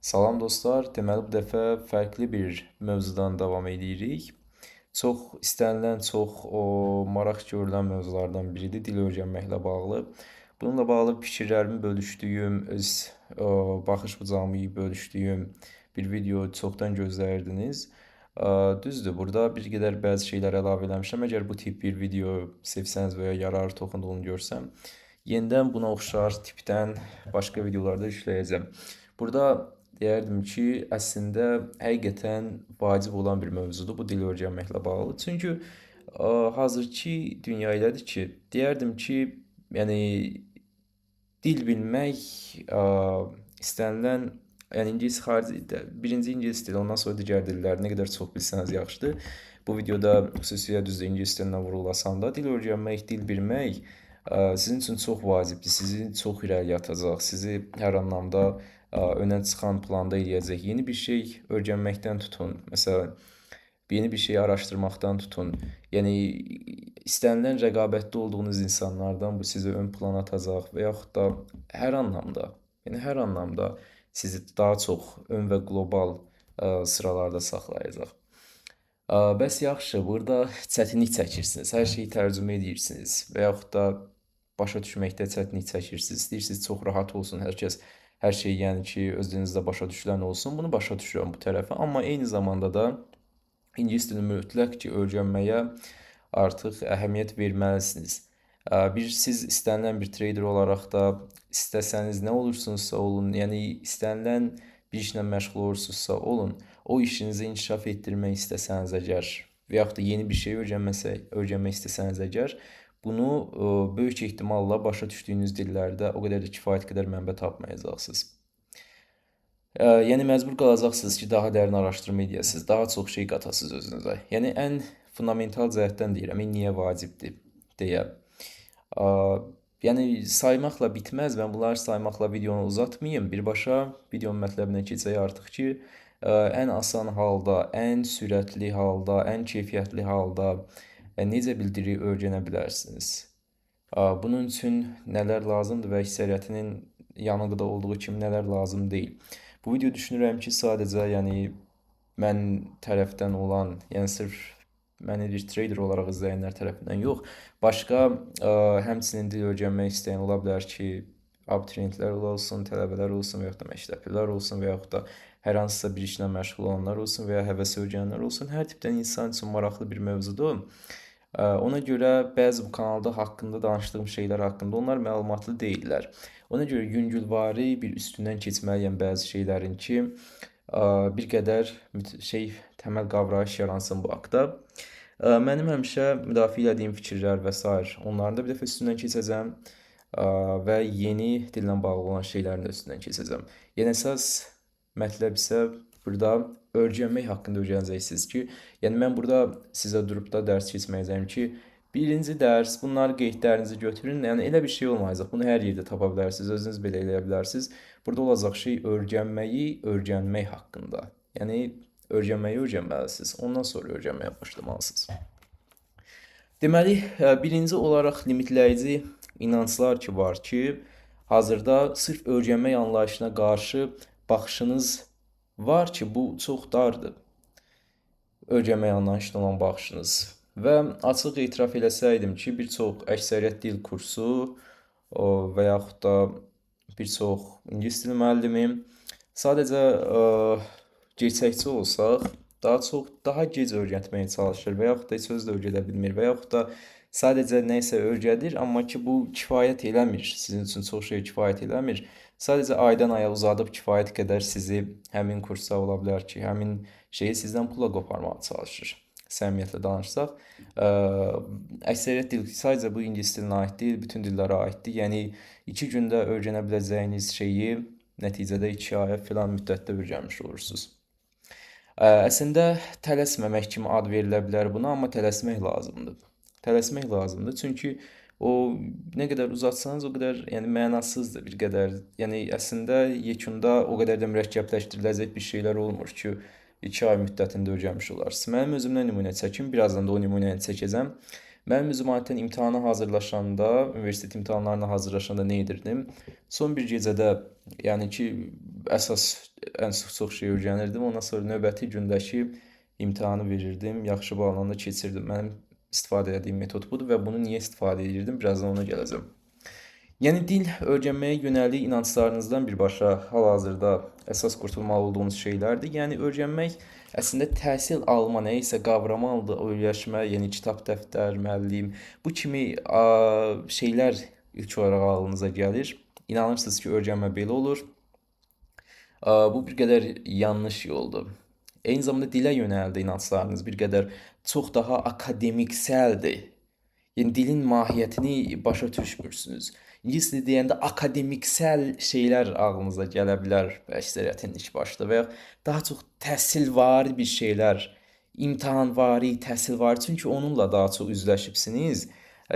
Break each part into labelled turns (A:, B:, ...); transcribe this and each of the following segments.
A: Salam dostlar, deməli bu dəfə fərqli bir mövzudan davam edirik. Çox istənilən, çox maraq görülən mövzulardan biridir dil öyrənməklə bağlı. Bununla bağlı fikirlərimi bölüşdüyüm, öz baxış bucağımı bölüşdüyüm bir video çoxdan gözləyirdiniz. Düzdür, burada bir qədər bəzi şeylər əlavə eləmişəm. Əgər bu tip bir video sevsəniz və ya yararlı toxunduğunu görsəm, yenidən buna oxşar tipdən başqa videolarda yükləyəcəm. Burada deyərdim ki, əslində həqiqətən vacib olan bir mövzudur bu dil öyrənməklə bağlı. Çünki hazırki dünya elədir ki, deyərdim ki, yəni dil bilmək istənilən, yəni ingilis xarici birinci ingilis dili, ondan sonra digər dillər nə qədər çox bilsəniz yaxşıdır. Bu videoda xüsusilə düzdür ingilis dilinə vurğulasam da dil öyrənmək, dil bilmək sizin üçün çox vacibdir, sizi çox irəliyə atacaq, sizi hər anlamda önə çıxan planda eləyəcək. Yeni bir şey öyrənməkdən tutun, məsələn, yeni bir şeyi araşdırmaqdan tutun. Yəni istənilən rəqabətdə olduğunuz insanlardan bu sizi ön plana atacaq və yaxud da hər anlamda, yəni hər anlamda sizi daha çox ön və qlobal sıralarda saxlayacaq. Bəs yaxşı, burada çətinlik çəkirsiniz, hər şeyi tərcümə edirsiniz və yaxud da başa düşməkdə çətinlik çəkirsiniz. İstəyirsiniz çox rahat olsun, hər kəs hər şey yəni ki, öz dilinizdə başa düşülən olsun. Bunu başa düşürəm bu tərəfi, amma eyni zamanda da ingilis dilini mütləq ki, öyrənməyə artıq əhəmiyyət verməlisiniz. Siz istənilən bir trader olaraq da istəsəniz nə olursunuzsa olun, yəni istənilən bir işlə məşğul olursunuzsa olun, o işinizi inkişaf etdirmək istəsəniz əgər və yaxud da yeni bir şey öyrənmək istəsəniz əgər, bunu böyük ehtimalla başa düşdüyünüz dillərdə o qədər də kifayət qədər mənbə tapmayacaqsınız. Yəni məcbur qalacaqsınız ki, daha dərin araşdırma edəsiniz, daha çox şey qatasınız özünüzə. Yəni ən fundamental cəhətdən deyirəm, niyə vacibdir deyə. Yəni saymaqla bitməz, mən bunları saymaqla videonu uzatmayım. Birbaşa videonun mətləbinə keçək artıq ki, ən asan halda, ən sürətli halda, ən keyfiyyətli halda necə bir dili öyrənə bilərsiniz? Bunun üçün nələr lazımdır və əksəriyyətinin yanıqda olduğu kimi nələr lazım deyil. Bu video düşünürəm ki, sadəcə yəni mən tərəfdən olan, yəni sırf məni bir trader olaraq izləyənlər tərəfindən yox, başqa həmçinin dil öyrənmək istəyən ola bilər ki, abituriyentlər olsun, tələbələr olsun və yaxud da məktəblilər olsun və yaxud da hər hansısa bir işlə məşğul olanlar olsun və ya həvəs öyrənənlər olsun. Hər tipdən insan üçün maraqlı bir mövzudur. Ona görə bəzi bu kanalda haqqında danışdığım şeylər haqqında onlar məlumatlı deyillər. Ona görə yüngülvari bir üstündən keçməliyəm bəzi şeylərin ki, bir qədər təməl qavrayış yaransın bu haqda. Mənim həmişə müdafiə etdiyim fikirlər və s. onların da bir dəfə üstündən keçəcəm və yeni dillə bağlı olan şeylərin də üstündən keçəcəm. Yəni əsas mətləb isə burada öyrənmək haqqında öyrənəcəksiniz ki, yəni mən burada sizə durub da dərs keçməyəcəm ki, birinci dərs, bunları qeydlərinizi götürün, yəni elə bir şey olmayacaq, bunu hər yerdə tapa bilərsiniz, özünüz belə eləyə bilərsiniz. Burada olacaq şey öyrənmək haqqında, yəni öyrənməyi öyrənməlisiniz, ondan sonra öyrənməyə başlamalısınız. Deməli, birinci olaraq limitləyici inanclar ki var ki, hazırda sırf öyrənmək anlayışına qarşı baxışınız var ki, bu çox dardır. Öyrənmək anlayışına olan baxışınız. Və açıq etiraf eləsəydim ki, bir çox əksəriyyət dil kursu və yaxud da bir çox ingilis dili müəllimi sadəcə gerçəkçi olsaq, daha gec öyrətməyə çalışır və yaxud da heç özü də öyrədə bilmir və yaxud da sadəcə nəyisə öyrədir, amma ki bu kifayət eləmir, sizin üçün çox şey kifayət eləmir. Sadəcə aydan aya uzadıb kifayət qədər sizi həmin kursa ola bilər ki, həmin şeyi sizdən pula qoparmağa çalışır. Səmiyyətlə danışsaq, əksəriyyət dil sadəcə bu ingilis dilinə aid deyil, bütün dillərə aiddir. Yəni 2 gündə öyrənə biləcəyiniz şeyi nəticədə 2 aya filan müddətdə öyrənmiş olursunuz. Əslində tələsməmək kimi ad verilə bilər buna, amma tələsmək lazımdır. Tələsmək lazımdır, çünki o nə qədər uzatsanız o qədər yəni mənasızdır bir qədər. Yəni əslində yekunda o qədər də mürəkkəbləşdiriləcək bir şeylər olmur ki, 2 ay müddətində öyrənmiş olarsınız. Mənim özümdən nümunə çəkim, birazdan da o nümunəni çəkəcəm. Mənim özüm adətən imtahana hazırlaşanda, universitet imtahanlarına hazırlaşanda nə edirdim? Son bir gecədə, yəni ki, əsas ən çox şey öyrənirdim. Ondan sonra növbəti gündəki imtahanı verirdim. Yaxşı balla da keçirdim. Mənim istifadə etdiyim metod budur və bunu niyə istifadə edirdim? Birazdan ona gələcəm. Yəni dil öyrənməyə yönəlik inanclarınızdan birbaşa hal-hazırda əsas qurtulmalı olduğunuz şeylərdir. Yəni öyrənmək əslində təhsil alma, nəyisə qavramalıdır, öyrəşmə, yeni kitab, dəftər, müəllim, bu kimi şeylər ilk olaraq ağlınıza gəlir. İnanırsınız ki, öyrənmə belə olur. Bu bir qədər yanlış yoldur. Eyni zamanda dilə yönəldi inanclarınız bir qədər çox daha akademiksəldir. Yəni dilin mahiyyətini başa düşmürsünüz. İngilis dili deyəndə akademiksel şeylər ağlınıza gələ bilər əksəriyyətin ilk başda və ya daha çox təhsilvari bir şeylər, imtahanvari, təhsilvari, çünki onunla daha çox üzləşibsiniz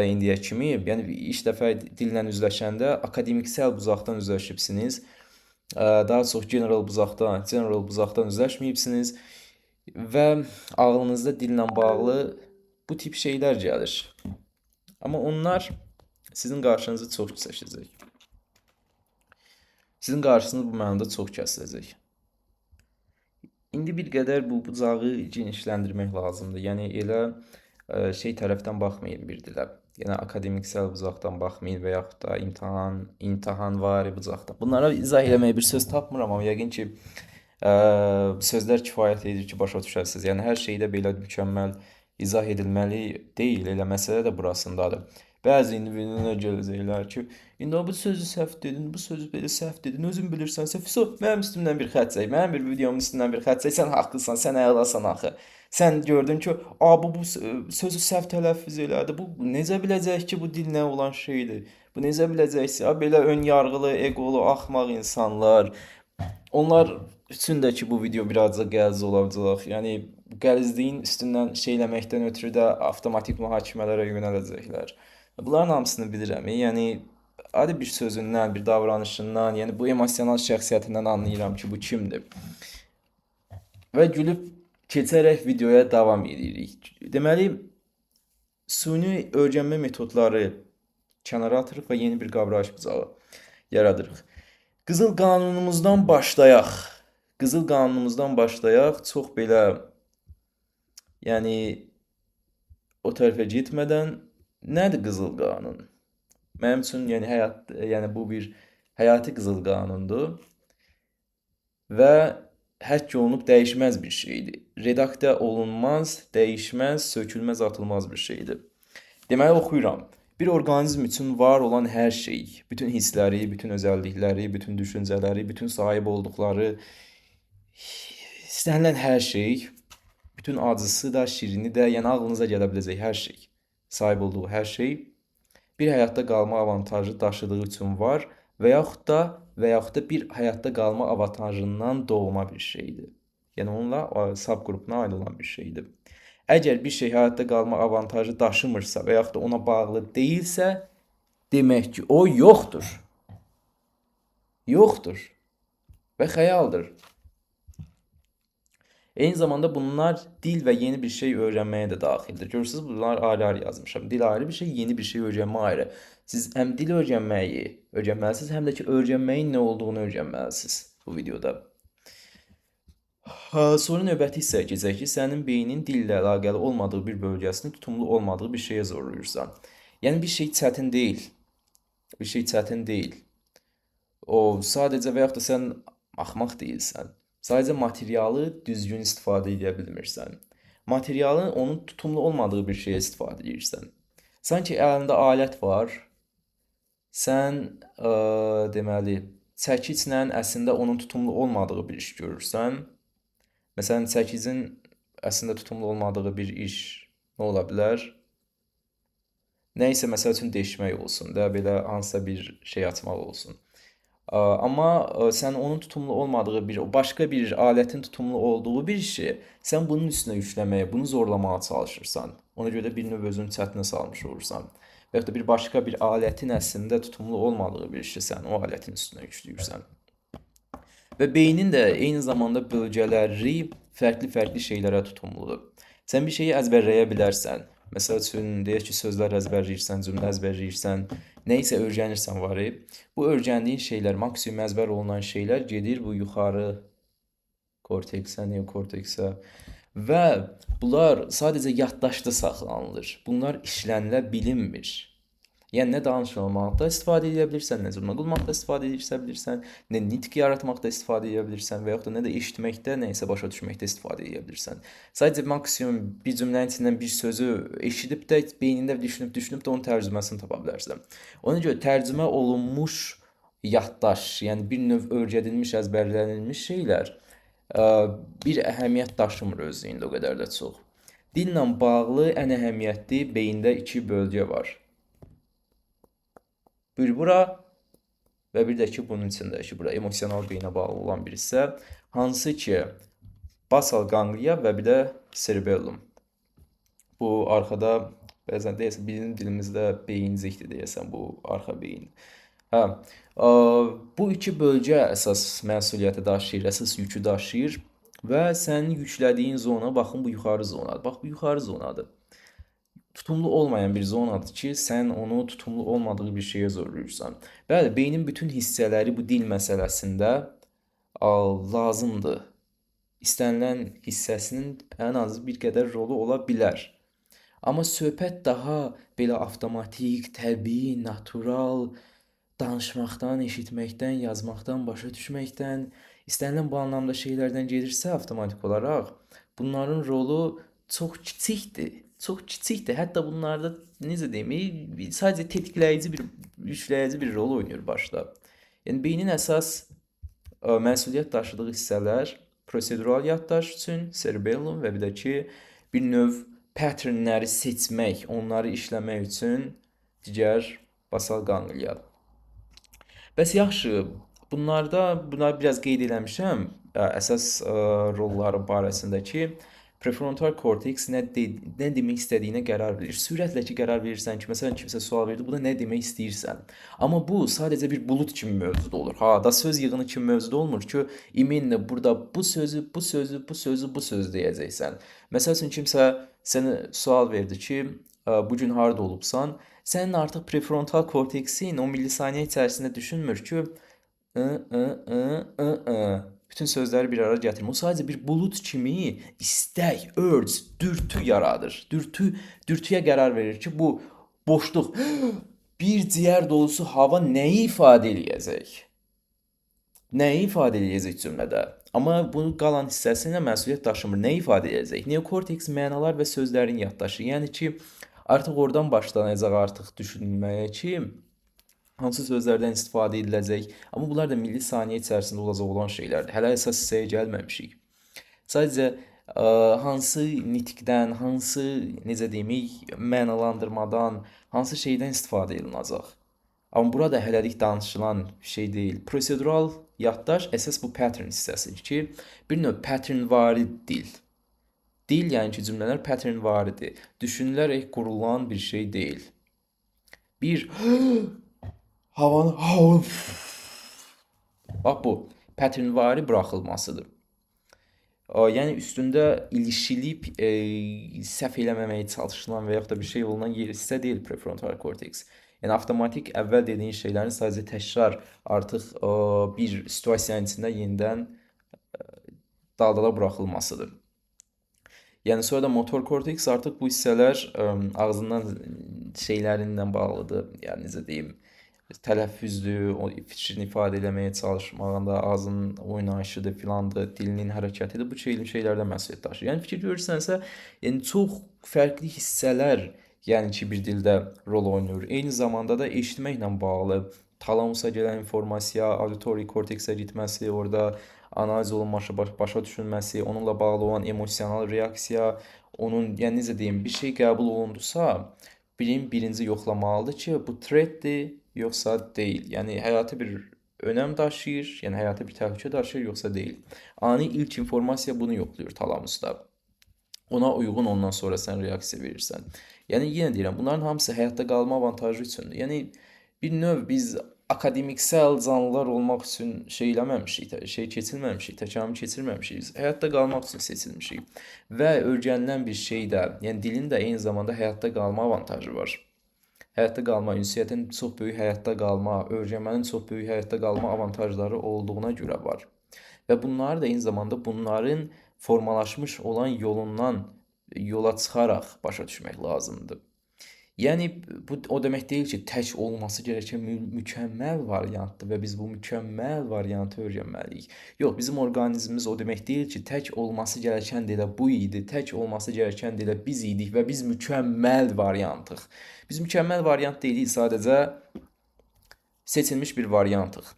A: indiyə kimi. Yəni ilk dəfə dillə üzləşəndə akademiksel buzaqdan üzləşibsiniz. Daha çox general buzaqdan üzləşməyibsiniz və ağlınızda dillə bağlı bu tip şeylər gəlir. Amma onlar sizin qarşınızı çox kəsəcək. Sizin qarşınız bu mənada çox kəsiləcək. İndi bir qədər bu bucağı genişləndirmək lazımdır. Yəni elə şey tərəfdən baxmayın bir dilə. Yəni akademiksel bucaqdan baxmayın və yaxud da imtahanvari bucaqdan. Bunlara izah eləməyə bir söz tapmıram, amma yəqin ki sözlər kifayət edir ki, başa düşəsiniz. Yəni hər şeydə belə mükəmməl izah edilməli deyil, elə məsələ də burasındadır. Bəzi individlərə gələcəklər ki, indi bu sözü səhv dedin, bu sözü belə səhv dedin, özün bilirsənsə, mənim üstümdən bir xətt çək, mənim bir videomun üstündən bir xətt çək, sən haqlısan, sən əlasan axı. Sən gördün ki, bu sözü səhv tələffüz elədi, bu necə biləcək ki, bu dil nə olan şeydir? Bu necə biləcəksə, belə ön yarğılı, eqolu, axmaq insanlar, onlar üçün də ki, bu video birazcık qəliz olacaq. Yəni, qəlizliyin üstündən şey eləməkdən ötürü də avtomatik mühakimələrə yönələcəklər. Bunların hamısını bilirəm. Yəni, adi bir sözündən, bir davranışından, yəni bu emosional şəxsiyyətindən anlayıram ki, bu kimdir. Və gülüb keçərək videoya davam edirik. Deməli, süni öyrənmə metodları kənara atırıq və yeni bir qavrayış bucağı yaradırıq. Qızıl qanunumuzdan başlayaq. Qızıl qanunumuzdan başlayaq. Çox belə, yəni, o tərəfə getmədən, nədir qızıl qanun? Mənim üçün bu bir həyati qızıl qanundur və həkk olunub dəyişməz bir şeydir. Redaktə olunmaz, dəyişməz, sökülməz, atılmaz bir şeydir. Deməli, oxuyuram. Bir orqanizm üçün var olan hər şey, bütün hissləri, bütün özəllikləri, bütün düşüncələri, bütün sahib olduqları, istənilən hər şey, bütün acısı da, şirini də, yəni ağlınıza gələ biləcək hər şey, sahib olduğu hər şey bir həyatda qalma avantajı daşıdığı üçün var və yaxud da bir həyatda qalma avantajından doğma bir şeydir. Yəni onunla subqrupuna aid olan bir şeydir. Əgər bir şey həyatda qalma avantajı daşımırsa və yaxud da ona bağlı deyilsə, demək ki, o yoxdur. Yoxdur və xəyaldır. Eyni zamanda bunlar dil və yeni bir şey öyrənməyə də daxildir. Görürsünüz, bunlar ayrı-ayrı yazmışam. Dil ayrı bir şey, yeni bir şey öyrənmə ayrı. Siz həm dil öyrənməyi öyrənməlisiniz, həm də ki, öyrənməyin nə olduğunu öyrənməlisiniz bu videoda. Sonra növbəti hissəyə keçək ki, sənin beynin dillə əlaqəli olmadığı bir bölgəsini tutumlu olmadığı bir şeyə zorlayırsan. Yəni, bir şey çətin deyil. Bir şey çətin deyil. O, sadəcə və yaxud da sən axmaq deyilsən. Sadəcə materialı düzgün istifadə edə bilmirsən. Materialın onun tutumlu olmadığı bir şeyə istifadə edirsən. Sanki əlində alət var. Sən, deməli, çəkiclə əslində onun tutumlu olmadığı bir iş görürsən. Məsələn, çəkicin əslində tutumlu olmadığı bir iş nə ola bilər? Nəysə, məsəl üçün deşmək olsun da, belə hansısa bir şey açmaq olsun. Amma sən onun tutumlu olmadığı başqa bir alətin tutumlu olduğu bir işi sən bunun üstünə yükləməyə, bunu zorlamağa çalışırsan. Ona görə bir növ özünü çətinə salmış olursan. Və yaxud da bir başqa bir alətin əslində tutumlu olmadığı bir işi sən o alətin üstünə yükləyirsən. Və beynin də eyni zamanda bölgələri fərqli-fərqli şeylərə tutumludur. Sən bir şeyi əzbərləyə bilərsən. Məsəl üçün, deyək ki, sözlər əzbərləyirsən, cümlə əzbərləyirsən, nəysə öyrənirsən var. Bu öyrəndiyin şeylər, maksimum əzbər olunan şeylər gedir bu yuxarı korteksə, neokorteksə və bunlar sadəcə yaddaşda saxlanılır. Bunlar işlənilə bilinmir. Yəni nə danışmamaqda istifadə edə bilirsən, nə cümlə qurmaqda istifadə edə bilirsən, nə nitq yaratmaqda istifadə edə bilirsən və yaxud da nə də eşitməkdə, nə isə başa düşməkdə istifadə edə bilirsən. Sadəcə maksimum bir cümlənin içindən bir sözü eşidib də beynində düşünüb də onun tərcüməsini tapa bilərsən. Ona görə tərcümə olunmuş yaddaş, yəni bir növ öyrədilmiş, əzbərlənilmiş şeylər bir əhəmiyyət daşımır özlüyündə o qədər də çox. Dillə bağlı ən əhəmiyyətli beyində iki bölgə var. Bir bura və bir də ki, bunun içindəki bura emosional beyinə bağlı olan bir hissə, hansı ki, basal qangliya və bir də cerebellum. Bu arxada bəzən deyəsən bizim dilimizdə beyincikdir deyəsən bu arxa beyin. Hə, bu iki bölgə əsas məsuliyyəti daşıyır, əsas yükü daşıyır və sənin yüklədiyin zona, baxın bu yuxarı zonadır. Bax bu yuxarı zonadır. Tutumlu olmayan bir zonadır ki, sən onu tutumlu olmadığı bir şeyə zorlayırsan. Bəli, beynin bütün hissələri bu dil məsələsində lazımdır. İstənilən hissəsinin ən azı bir qədər rolu ola bilər. Amma söhbət daha belə avtomatik, təbii, natural, danışmaqdan, eşitməkdən, yazmaqdan, başa düşməkdən, istənilən bu anlamda şeylərdən gedirsə avtomatik olaraq, bunların rolu çox kiçikdir. Çox kiçikdir. Hətta bunlarda necə deyim, sadəcə tetikləyici bir, yükləyici bir rol oynayır başda. Yəni beynin əsas məsuliyyət daşıdığı hissələr prosedural yaddaş üçün cerebellum və bir də ki, bir növ patternləri seçmək, onları işləmək üçün digər basal qangliya. Bəs yaxşı, bunları biraz qeyd eləmişəm, əsas rolları barəsində ki, prefrontal korteks nə demək istədiyinə qərar verir. Sürətlə ki, qərar verirsən ki, məsələn, kimsə sual verdi, bu da nə demək istəyirsən. Amma bu sadəcə bir bulut kimi mövzuda olur. Da söz yığını kimi mövzuda olmur ki, iminlə burada bu sözü deyəcəksən. Məsəl üçün, kimsə sənə sual verdi ki, bugün harada olubsan, sənin artıq prefrontal korteksin o millisaniyə içərisində düşünmür ki, bütün sözləri bir araya gətirmir. O sadəcə bir bulut kimi istək, urge, dürtü yaradır. Dürtüyə qərar verir ki, bu boşluq, bir ciyər dolusu hava nəyi ifadə eləyəcək? Nəyi ifadə eləyəcək cümlədə? Amma bunun qalan hissəsi ilə məsuliyyət daşımır. Nə ifadə edəcək? Neokorteks mənalar və sözlərin yaddaşı. Yəni ki, artıq oradan başlanacaq artıq düşünməyə ki, hansı sözlərdən istifadə ediləcək. Amma bunlar da millisaniyə içərisində olacaq olan şeylərdir. Hələ əsas hissəyə gəlməmişik. Sadəcə hansı nitqdən, hansı necə deyim, mənalandırmadan, hansı şeydən istifadə ediləcək. Amma burada hələlik danışılan şey deyil. Prosedural yaddaş əsas bu pattern hissəsidir ki, bir növ patternvari dil. Dil, yəni ki, cümlələr patternvaridir. Düşünülərək qurulan bir şey deyil. Bir havanı bax bu patternvari buraxılmasıdır. Yəni üstündə ilişilib səhv eləməməyə çalışılan və yaxud da bir şey olunan yer hissə deyil prefrontal korteks. Yəni avtomatik əvvəl dediyin şeylərin sadəcə təkrar artıq bir situasiyanın içində yenidən daldala buraxılmasıdır. Yəni sonra da motor korteks artıq bu hissələr ağzından şeylərinlə bağlıdır. Yəni necə deyim, tələffüzdür, o fikrini ifadə eləməyə çalışmağında, ağzının oynayışıdır, filandır, dilinin hərəkətidir. Bu şeylərdən məsuliyyət daşıyır. Yəni fikir görürsənsə, yəni çox fərqli hissələr, yəni ki, bir dildə rol oynayır. Eyni zamanda da eşitməklə bağlı talamusa gələn informasiya, auditori korteksə getməsi, orada analiz olunması, başa düşülməsi, onunla bağlı olan emosional reaksiya, onun, yəni necə deyim, bir şey qəbul olundusa, birinci yoxlamalıdır ki, bu threatdir, yoxsa deyil. Yəni həyati bir önəm daşıyır, yəni həyati bir təhlükə daşıyır, yoxsa deyil. Ani ilk informasiya bunu yoxlayır talamusda. Ona uyğun ondan sonra sən reaksiya verirsən. Yəni yenə deyirəm, bunların hamısı həyatda qalma avantajı üçündür. Yəni bir növ biz akademiksel canlılar olmaq üçün şey keçirməmişik, təkamül keçirməmişik. Həyatda qalmaq üçün seçilmişik. Və öyrənilən bir şey də, yəni dilin də eyni zamanda həyatda qalma avantajı var. Həyatda qalma, ünsiyyətin çox böyük həyatda qalma, öyrənmənin çox böyük həyatda qalma avantajları olduğuna görə var. ve bunlar da eyni zamanda bunların formalaşmış olan yolundan yola çıxaraq başa düşmək lazımdır. Yəni bu o demək deyil ki, tək olması gerəkən mükəmməl variantdır və biz bu mükəmməl variantı öyrənməliyik. Yox, bizim orqanizmimiz o demək deyil ki, tək olması gerəkən də elə bu idi, tək olması gerəkən də elə biz idik və biz mükəmməl variantıq. Biz mükəmməl variant deyilik, sadəcə seçilmiş bir variantıq.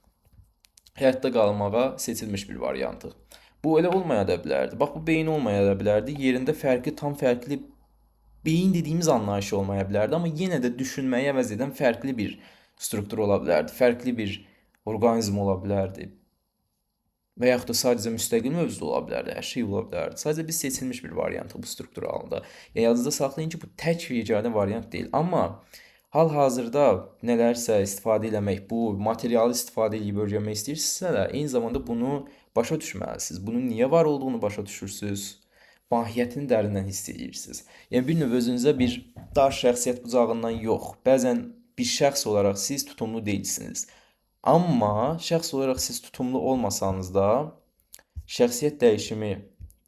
A: Həyatda qalmağa seçilmiş bir variantıq. Bu elə olmaya da bilərdi. Bax, bu beyin olmaya da bilərdi. Yerində fərqli, tam fərqli beyin dediyimiz anlayış olmaya bilərdi, amma yenə də düşünməyi əvəz edən fərqli bir struktur ola bilərdi, fərqli bir orqanizm ola bilərdi. Və yaxud da sadəcə müstəqil mövcud ola bilərdi, hər şey ola bilərdi. Sadəcə biz seçilmiş bir variantıq bu struktur halında. Yəni yadınızda saxlayın ki, bu tək yeganə variant deyil. Amma hal-hazırda nələrsə istifadə eləmək, bu materialı istifadə edib öyrənmək istəyirsinizsə də, eyni zamanda bunu başa düşməlisiniz. Bunun niyə var olduğunu başa düşürsüz. Mahiyyətini dərindən hiss edirsiniz. Yəni bir növ özünüzə bir dar şəxsiyyət bucağından yox, bəzən bir şəxs olaraq siz tutumlu deyilsiniz. Amma şəxs olaraq siz tutumlu olmasanız da şəxsiyyət dəyişimi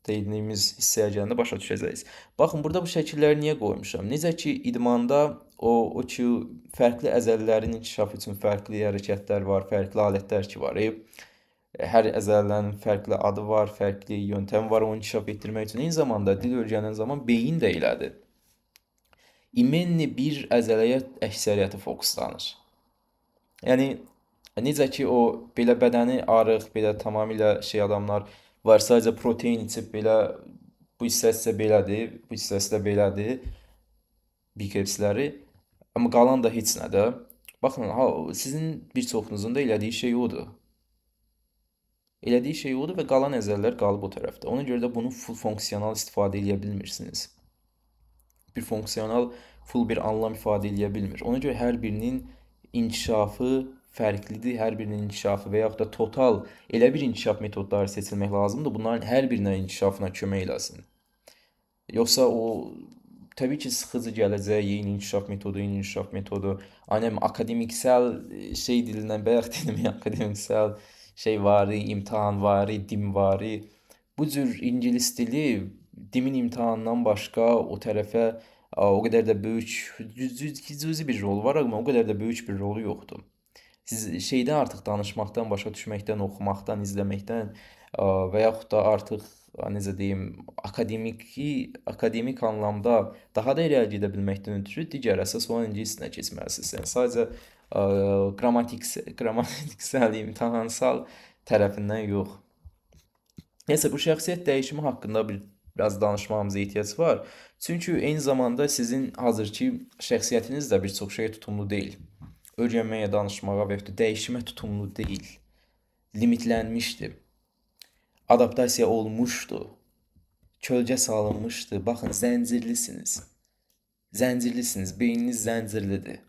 A: dediyimiz hissəyə gələndə başa düşəcəksiniz. Baxın, burada bu şəkilləri niyə qoymuşam? Necə ki, idmanda o ki, fərqli əzələlərin inkişafı üçün fərqli hərəkətlər var, fərqli alətlər ki var. Hər əzələlərin fərqli adı var, fərqli yöntəm var onu inkişaf etdirmək üçün. Eyni zamanda dil öyrənən zaman beyin də elədir. İmenni bir əzələyə əksəriyyəti fokuslanır. Yəni necə ki o belə bədəni arıq, belə tamamilə adamlar var, sadəcə protein içib belə bu hissəsi belədir, bu hissəsi də belədir. Bicepsləri, amma qalan da heç nə də. Baxın, sizin bir çoxunuzun da elədiyi şey odur. Elədiyi şey odur və qalan əzələlər qalıb o tərəfdə. Ona görə də bunu full fonksiyonal istifadə edə bilmirsiniz. Bir fonksiyonal full bir anlam ifadə edə bilmir. Ona görə hər birinin inkişafı fərqlidir. Hər birinin inkişafı və yaxud da total elə bir inkişaf metodları seçilmək lazımdır. Bunların hər birinə inkişafına kömək eləsin. Yoxsa o təbii ki, sıxıcı gələcək, yeni inkişaf metodu, akademiksel dilindən bayaq dedim, akademiksel vari, imtahan vari, dim vari. Bu cür ingilis dili dimin imtahanından başqa o tərəfə o qədər də böyük, cüzi bir rol var, amma o qədər də böyük bir rolu yoxdur. Siz şeydən artıq danışmaqdan, başa düşməkdən, oxumaqdan, izləməkdən və yaxud da artıq necə deyim, akademik anlamda daha da irəli gedə bilməkdən ötürü digər əsas olan ingilis dilinə keçməlisiniz. Yəni sadəcə qrammatiksel, imtahansal tərəfindən yox. Nəysə, bu şəxsiyyət dəyişimi haqqında biraz danışmağımıza ehtiyac var. Çünki eyni zamanda sizin hazırki şəxsiyyətiniz də bir çox şeyə tutumlu deyil. Öyrənməyə, danışmağa və ya dəyişimə tutumlu deyil. Limitlənmişdir. Adaptasiya olmuşdu. Kölgə salınmışdı. Baxın, zəncirlisiniz. Zəncirlisiniz, beyniniz zəncirlidir.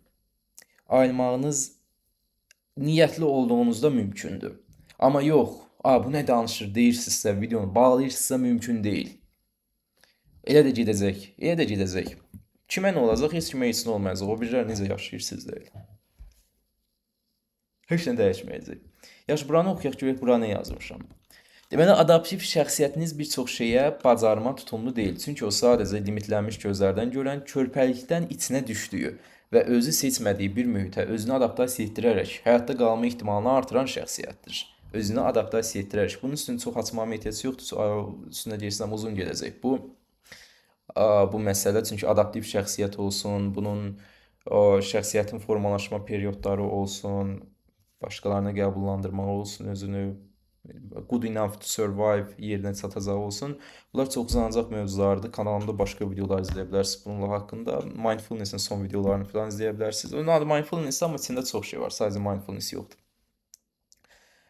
A: Ayılmağınız niyyətli olduğunuzda mümkündür. Amma yox, bu nə danışır deyirsinizsə, videonu bağlayırsınızsa mümkün deyil. Elə də gedəcək. Kimə nə olacaq? Heç kimə heç nə olmayacaq. O birilər necə yaşayır siz deyil. Heç nə dəyişməyəcək. Yaxşı, buranı oxuyaq, görək bura nə yazmışam. Deməli, adaptiv şəxsiyyətiniz bir çox şeyə bacarma tutumlu deyil. Çünki o sadəcə limitlənmiş gözlərdən görən, körpəlikdən içinə düşdüyü və özü seçmədiyi bir mühitə özünü adaptasiya etdirərək həyatda qalma ehtimalını artıran şəxsiyyətdir. Özünü adaptasiya etdirərək. Bunun üstünü çox açmağıma ehtiyac yoxdur. Üstünə deyirsəm uzun gedəcək. Bu məsələ, çünki adaptiv şəxsiyyət olsun, bunun şəxsiyyətin formalaşma periodları olsun, başqalarına qəbullandırmaq olsun, özünü good enough to survive yerinə çatacaq olsun. Bunlar çox uzanacaq mövzulardır. Kanalımda başqa videolar izləyə bilərsiniz bununla haqqında. Mindfulness-in son videolarını falan izləyə bilərsiniz. Onun adı mindfulness, amma içində çox şey var. Sadəcə mindfulness yoxdur.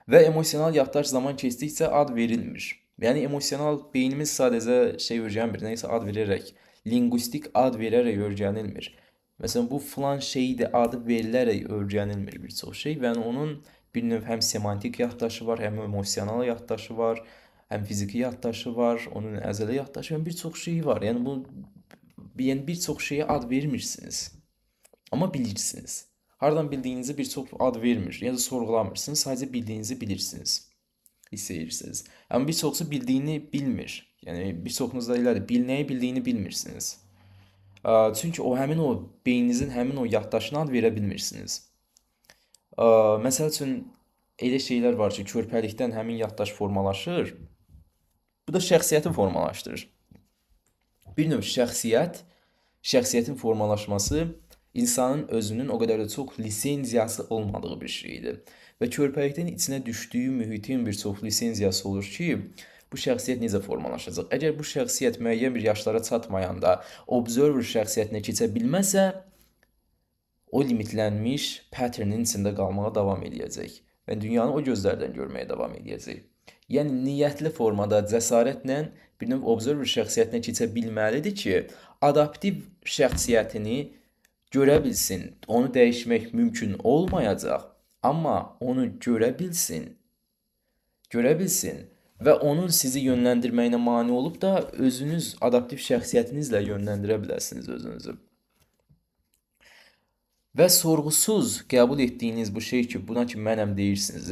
A: Və emosional yaddaş zaman keçdikcə ad verilmir. Yəni emosional beynimiz sadəcə öyrənmir, nəysə ad verərək, linguistik ad verərək öyrənilmir. Məsələn, bu filan şeydir adı verilərək öyrənilmir bir çox şey və onun bir növ həm semantik yaddaşı var, həm emosional yaddaşı var, həm fiziki yaddaşı var, onun əzələ yaddaşı, həm bir çox şeyi var. Yəni bir çox şeyə ad vermirsiniz. Amma bilirsiniz. Hardan bildiyinizi bir çox ad vermir. Yəni sorğulamırsınız, sadəcə bildiyinizi bilirsiniz. hiss edirsiniz. Amma bir çoxusu bildiyini bilmir. Yəni bir çoxunuz da elədir, nəyi bildiyini bilmirsiniz. Çünki o həmin o beyninizin həmin o yaddaşına ad verə bilmirsiniz. Məsəl üçün elə şeylər var ki, körpəlikdən həmin yaddaş formalaşır. Bu da şəxsiyyəti formalaşdırır. Bir növ şəxsiyyətin formalaşması insanın özünün o qədər də çox lisenziyası olmadığı bir şeydir. Və körpəlikdən içinə düşdüyü mühitin bir çox lisenziyası olur ki, bu şəxsiyyət necə formalaşacaq? Əgər bu şəxsiyyət müəyyən bir yaşlara çatmayanda observer şəxsiyyətinə keçə bilməsə, o limitlənmiş patternin içində qalmağa davam edəcək və dünyanı o gözlərdən görməyə davam edəcək. Yəni niyyətli formada cəsarətlə bir növ observer şəxsiyyətinə keçə bilməlidir ki, adaptiv şəxsiyyətini görə bilsin. Onu dəyişmək mümkün olmayacaq, amma onu görə bilsin və onun sizi yönləndirməyinə mane olub da özünüz adaptiv şəxsiyyətinizlə yönləndirə biləsiniz özünüzü. Və sorğusuz qəbul etdiyiniz bu şey ki, buna ki mənəm deyirsiniz,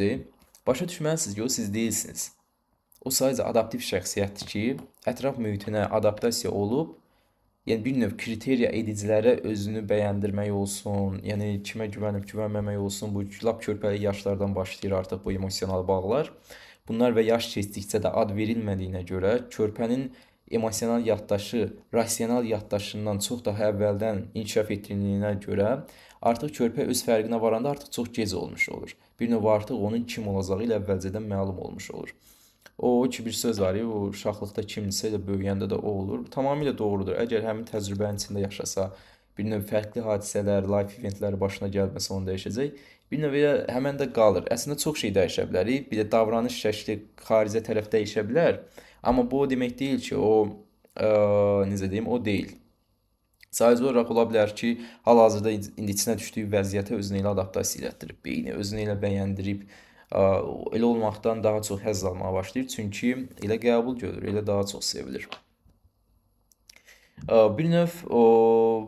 A: başa düşməlisiniz ki, o siz deyilsiniz. O sadəcə adaptiv şəxsiyyətdir ki, ətraf mühitinə adaptasiya olub, yəni bir növ kriteriya edicilərə özünü bəyəndirmək olsun, yəni kimə güvənib güvənməmək olsun, bu lap körpəlik yaşlardan başlayır artıq bu emosional bağlar. Bunlar və yaş keçdikcə də ad verilmədiyinə görə körpənin emosional yaddaşı rasional yaddaşından çox daha əvvəldən inkişaf etdiyinə görə artıq körpə öz fərqinə varanda artıq çox gec olmuş olur. Bir növ artıq onun kim olacağı ilə əvvəlcədən məlum olmuş olur. O ki bir söz var ya, o uşaqlıqda kimdirsə elə böyüyəndə də o olur. Tamamilə doğrudur. Əgər həmin təcrübənin içində yaşasa, bir növ fərqli hadisələr, life eventlər başına gəlməsə onu dəyişəcək. Bir növ elə həmən də qalır. Əslində çox şey dəyişə bilər. Bir də davranış şəkli xaricə tərəf dəyişə bilər. Amma bu o demək deyil ki, necə deyim, o deyil. Sadəcə olaraq ola bilər ki, hal-hazırda indi içinə düşdüyü vəziyyətə özünü elə adaptasiya elətdirib, beyni özünü elə bəyəndirib, elə olmaqdan daha çox həzz almağa başlayır. Çünki elə qəbul görür, elə daha çox sevilir. Bir növ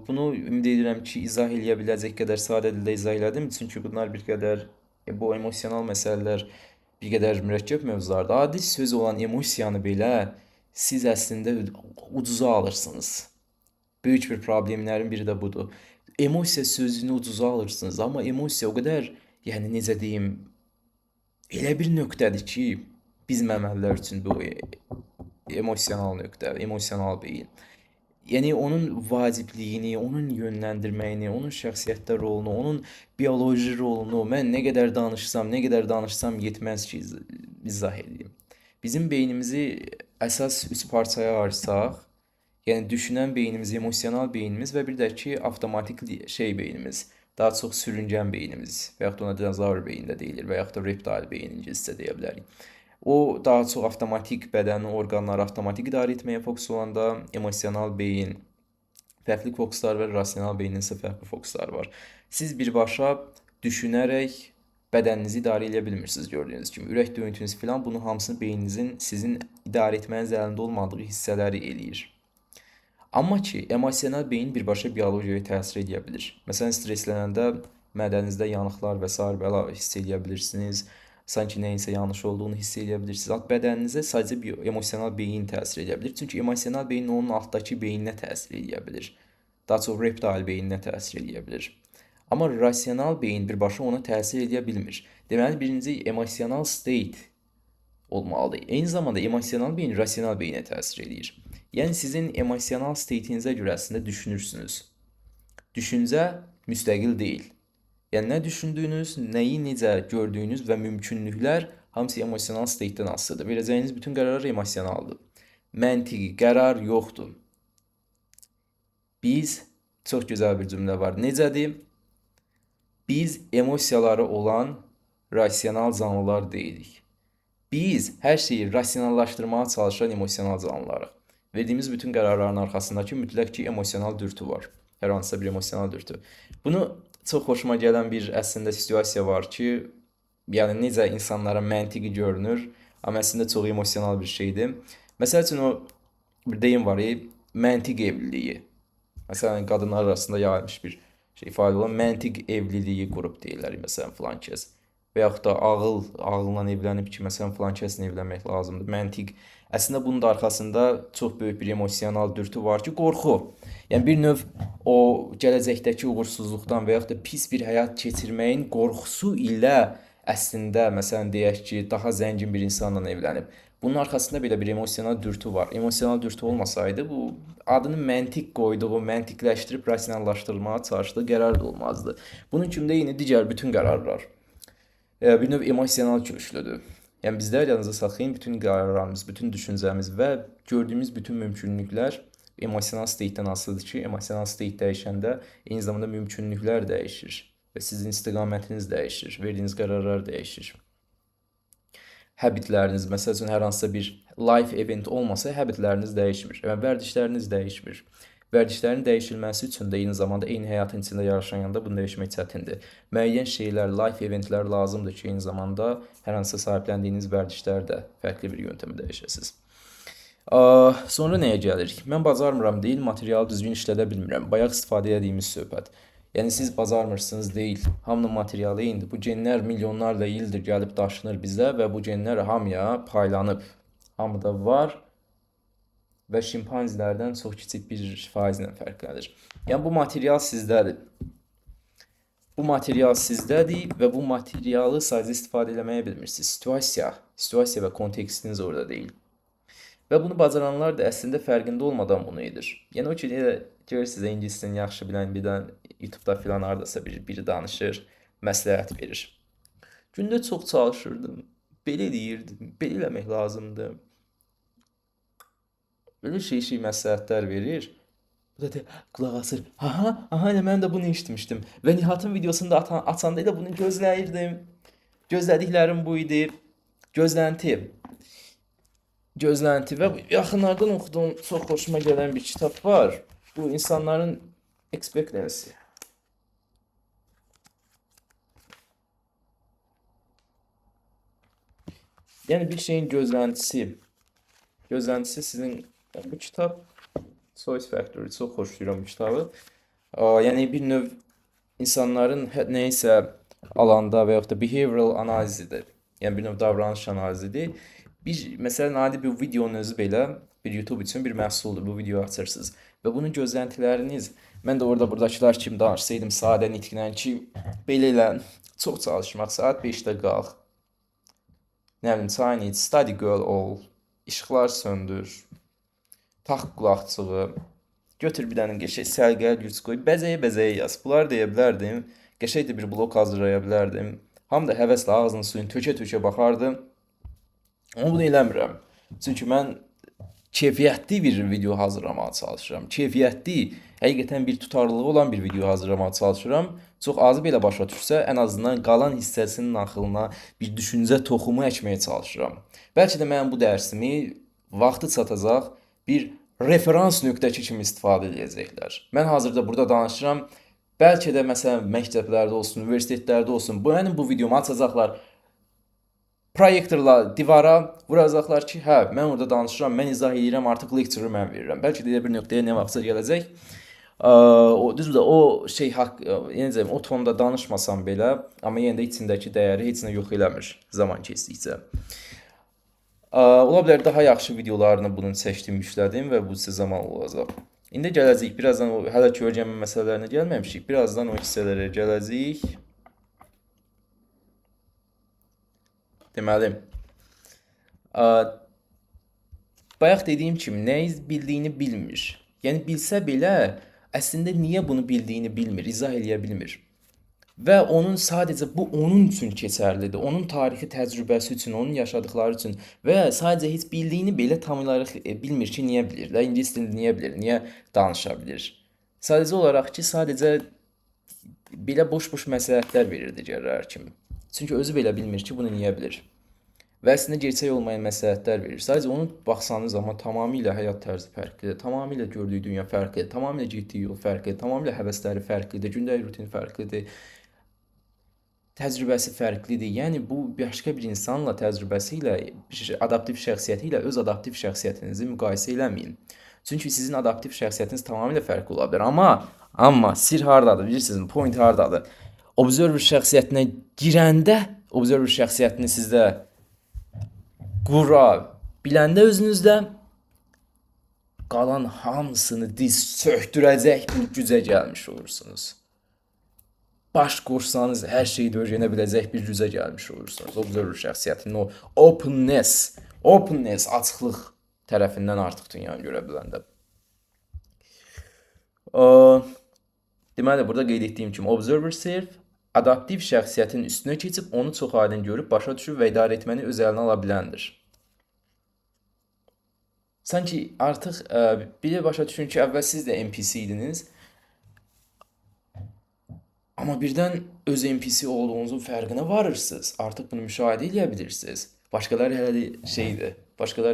A: bunu ümid edirəm ki, izah eləyə biləcək qədər sadə dildə izah elədim. Çünki bunlar bir qədər, bu emosional məsələlər bir qədər mürəkkəb mövzulardır. Adi söz olan emosiyanı belə siz əslində ucuza alırsınız. Böyük bir problemlərin biri də budur. Emosiya sözünü ucuza alırsınız, amma emosiya o qədər, yəni necə deyim, elə bir nöqtədir ki, biz məməlilər üçün bu emosional nöqtə, emosional beyin. Yəni onun vacibliyini, onun yönləndirməyini, onun şəxsiyyətdə rolunu, onun bioloji rolunu mən nə qədər danışsam yetməz ki, izah edeyim. Bizim beynimizi əsas 3 parçaya ayırsaq, yəni düşünən beynimiz, emosional beynimiz və bir də ki, avtomatik beynimiz, daha çox sürüngən beynimiz və yaxud da ona dinozavr beyni də deyilir və yaxud da reptil beyin ingiliscə deyə bilərik. O daha çox avtomatik bədənin orqanları avtomatik idarə etməyə fokus olanda, emosional beyin fərqli fokuslar və rasional beynin isə fərqli fokusları var. Siz birbaşa düşünərək bədəninizi idarə edə bilmirsiniz gördüyünüz kimi. Ürək döyüntünüz filan bunun hamısını beyninizin sizin idarə etməniz əlində olmadığı hissələri eləyir. Amma ki, emosional beyin birbaşa biologiyaya təsir edə bilir. Məsələn, stresslənəndə mədənizdə yanıqlar və s. belə hiss edə bilirsiniz. Sanki nəyinsə yanlış olduğunu hiss edə bilirsiniz. Bədəninizə sadəcə emosional beyin təsir edə bilir. Çünki emosional beyin onun altdakı beyninə təsir edə bilir. Daha çox reptil beyninə təsir edə bilir. Amma rasional beyin birbaşa ona təsir edə bilmir. Deməli, birinci emosional state olmalıdır. Eyni zamanda emosional beyin rasional beyinə təsir edir. Yəni sizin emosional state'inizə görə əslində düşünürsünüz. Düşüncə müstəqil deyil. Yəni nə düşündüyünüz, nəyi necə gördüyünüz və mümkünlüklər hamısı emosional state'dən asılıdır. Verəcəyiniz bütün qərarlar emosionaldır. Məntiqi qərar yoxdur. Biz, çox gözəl bir cümlə var. Necədir? Biz emosiyaları olan rasional canlılar deyilik. Biz hər şeyi rasionallaşdırmağa çalışan emosional canlılarıq. Verdiyimiz bütün qərarların arxasındakı mütləq ki, emosional dürtü var. Hər hansısa bir emosional dürtü. Bunu çox xoşuma gələn bir əslində situasiya var ki, yəni necə insanlara məntiqi görünür, amma əslində çox emosional bir şeydir. Məsəl üçün o bir deyim var, məntiq evliliyi. Məsələn, qadınlar arasında yayılmış bir şey ifadə olan məntiq evliliyi qrup deyirlər, məsələn, filan kəs. və yaxud da ağılla evlənib ki, məsələn, filan kəslə evlənmək lazımdır. Məntiq. Əslində bunun da arxasında çox böyük bir emosional dürtü var ki, qorxu. Yəni bir növ o gələcəkdəki uğursuzluqdan və yaxud da pis bir həyat keçirməyin qorxusu ilə əslində məsələn deyək ki, daha zəngin bir insanla evlənib. Bunun arxasında belə bir emosional dürtü var. Emosional dürtü olmasaydı bu adını məntiq qoyduğu, məntiqləşdirib rasionallaşdırmağa çalışdığı qərar da olmazdı. Bunun kimi də yine digər bütün qərarlar bir növ emosional köklüdür. Yəni bizdə yadınıza saxlayın, bütün qərarlarımız, bütün düşüncəmiz və gördüyümüz bütün mümkünlüklər emosional state'dən asılıdır ki, emosional state dəyişəndə eyni zamanda mümkünlüklər dəyişir və sizin istiqamətiniz dəyişir, verdiyiniz qərarlar dəyişir. Həbitləriniz, məsəl üçün hər hansısa bir life event olmasa həbitləriniz dəyişmir və vərdişləriniz dəyişmir. Vərdişlərin dəyişilməsi üçün də eyni zamanda eyni həyatın içində yaşayanda bunu dəyişmək çətindir. Müəyyən şeylər, life eventlər lazımdır ki, eyni zamanda hər hansısa sahibləndiyiniz vərdişlər də fərqli bir yöntəmə dəyişəsiniz. Sonra nəyə gəlirik? Mən bacarmıram deyil, materialı düzgün işlədə bilmirəm. Bayaq istifadə etdiyimiz söhbət. Yəni siz bacarmırsınız deyil, hamının materialı eynidir. Bu genlər milyonlarla ildir gəlib daşınır bizə və bu genlər hamıya paylanıb. Hamıda var və şimpanzilərdən çox kiçik bir faizlə fərqlənir. Yəni bu material sizdədir. Bu material sizdədir və bu materialı sadəcə istifadə etməyə bilmirsiniz. Situasiya və kontekstiniz orada deyil. Və bunu bacaranlar da əslində fərqində olmadan bunu edir. Yəni o ki, görürsünüz, ingiliscəni yaxşı bilən birdən YouTube-da filan hardasa biri danışır, məsləhət verir. Gündə çox çalışırdım, belə deyirdim, belə eləmək lazımdır. Böyle şey məsləhətlər verir. Bu da qulaq asır. Aha, elə mən də bunu eşitmişdim. Və Nihat'ın videosunu da açanda da bunu gözləyirdim. Gözlədiklərim bu idi. Gözlənti və yaxınlardan oxuduğum çox xoşuma gələn bir kitab var. Bu insanların expectancy. Yəni bir şeyin gözləntisi. Gözləntisi sizin bu kitab Choice Factory, çox xoşlayıram bu kitabı. Yəni bir növ insanların nəysə alanda və yaxud da behavioral analizidir. Yəni bir növ davranış analizidir. Məsələn, adi bir videonun özü belə bir YouTube üçün bir məhsuldur. Bu videoyu açırsınız və bunun gözləntiləriniz, mən də orada buradakılar kimi danışsaydım sadə nitqlə ki, belə elə çox çalışmaq, saat 5-də qalx. Nə bilim, çayını iç, study girl ol, işıqlar söndür, tax qulaqçığı, götür bir dənə qəşəng sərgəl güc qoy, bəzəyə yaz. Bunlar deyə bilərdim, qəşəng də bir blog hazırlaya bilərdim. Hamı da həvəslə ağzının suyunu tökə-tökə baxardı. Amma bunu eləmirəm. Çünki mən keyfiyyətli bir video hazırlamağa çalışıram. Keyfiyyətli, həqiqətən bir tutarlılığı olan bir video hazırlamağa çalışıram. Çox azı belə başa düşsə, ən azından qalan hissəsinin axılına bir düşüncə toxumu əkməyə çalışıram. Bəlkə də mənim bu dərsimi vaxtı çatacaq bir referans nöqtəsi kimi istifadə edəcəklər. Mən hazırda burada danışıram. Bəlkə də məsələn məktəblərdə olsun, universitetlərdə olsun, mənim bu videomu açacaqlar. Proyektorla divara vuracaqlar ki, hə, mən orada danışıram, mən izah edirəm, artıq lecture mən verirəm. Bəlkə də bir nöqtəyə nə vaxtsa gələcək. Düzdür, o şey yenə o tonda danışmasam belə, amma yenə də içindəki dəyəri heç nə yox eləmir zaman keçdikcə. Ola bilər daha yaxşı videolarını bunun çəkdim, yüklədim və bu sizə zaman olacaq. İndi gələcəyik, birazdan hələ ki öyrənmə məsələlərinə gəlməmişik, birazdan o hissələrə gələcəyik. Deməli, bayaq dediyim kimi, nəyi bildiyini bilmir. Yəni, bilsə belə, əslində niyə bunu bildiyini bilmir, izah eləyə bilmir. Və onun sadəcə bu onun üçün keçərlidir, onun tarixi təcrübəsi üçün, onun yaşadıkları üçün və sadəcə heç bildiyini belə tam olaraq bilmir ki, niyə bilir, ingilis dilini niyə bilir, niyə danışa bilir. Sadəcə olaraq ki, sadəcə belə boş-boş məsləhətlər verir digərləri kimi. Çünki özü belə bilmir ki, bunu niyə bilir. Və əslində gerçək olmayan məsləhətlər verir. Sadəcə onu baxsanız zaman tamamilə həyat tərzi fərqlidir, tamamilə gördüyü dünya fərqlidir, tamamilə getdiyi yol fərqlidir, tamamilə həvəsləri fərqlidir, gündəlik rutin fərqlidir, təcrübəsi fərqlidir. Yəni bu başqa bir insanla təcrübəsi ilə, adaptiv şəxsiyyəti ilə öz adaptiv şəxsiyyətinizi müqayisə eləməyin. Çünki sizin adaptiv şəxsiyyətiniz tamamilə fərqli ola bilər. Amma sir hardadır, bilirsiniz, point hardadır? Observer şəxsiyyətinə girəndə observer şəxsiyyətini sizdə qura biləndə özünüzdə qalan hamısını diz çöktürəcək bir gücə gəlmiş olursunuz. Baş qursanız hər şeyi də öyrənə biləcək bir gücə gəlmiş olursunuz. Observer şəxsiyyətinin o openness, açıqlıq tərəfindən artıq dünyanı görə biləndə. Deməli, burada qeyd etdiyim kimi observer self adaptiv şəxsiyyətin üstünə keçib onu çox aydın görüb, başa düşüb və idarə etməni öz əlinə ala biləndir. Sanki artıq bir başa düşün ki, əvvəl siz də NPC idiniz. Amma birdən öz NPC olduğunuzun fərqinə varırsınız. Artıq bunu müşahidə edə bilirsiniz. Başqaları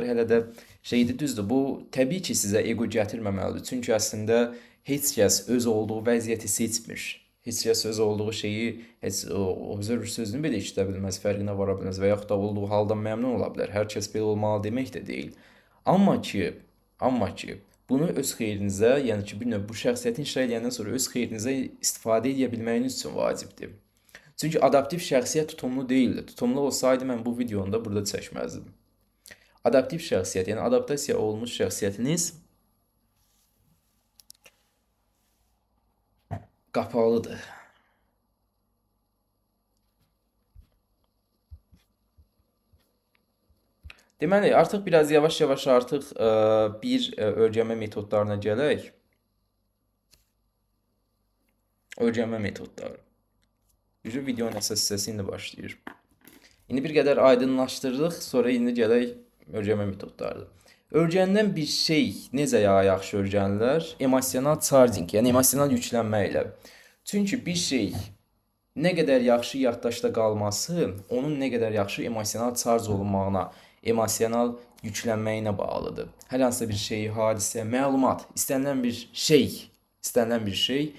A: hələ də şeydir, düzdür. Bu təbii ki, sizə ego gətirməməlidir. Çünki əslində heç kəs öz olduğu vəziyyəti seçmir. Heç kəs öz olduğu şeyi, heç observer sözünü belə işlədə bilməz, fərqinə vara bilməz və yaxud da olduğu haldan məmnun ola bilər. Hər kəs belə olmalı demək də deyil. Amma ki, bunu öz xeyrinizə, yəni ki, bir növ bu şəxsiyyəti inşa edəndən sonra öz xeyrinizə istifadə edə bilməyiniz üçün vacibdir. Çünki adaptiv şəxsiyyət tutumlu deyildir. Tutumlu olsaydı mən bu videonu da burada çəkməzdim. Adaptiv şəxsiyyət, yəni adaptasiya olunmuş şəxsiyyətiniz qapalıdır. Deməli, artıq biraz yavaş-yavaş artıq bir öyrənmə metodlarına gələk. Öyrənmə metodları. Videonun əsas hissəsi indi başlayır. İndi bir qədər aydınlaşdırdıq, sonra indi gələk öyrənmə metodlarıdır. Öyrənilən bir şey necə yaxşı öyrənilir? Emosional charging, yəni emosional yüklənmə ilə. Çünki bir şey nə qədər yaxşı yaddaşda qalması, onun nə qədər yaxşı emosional charge olunmağına, emosional yüklənməyinə bağlıdır. Hər hansısa bir şey, hadisə, məlumat, istənilən bir şey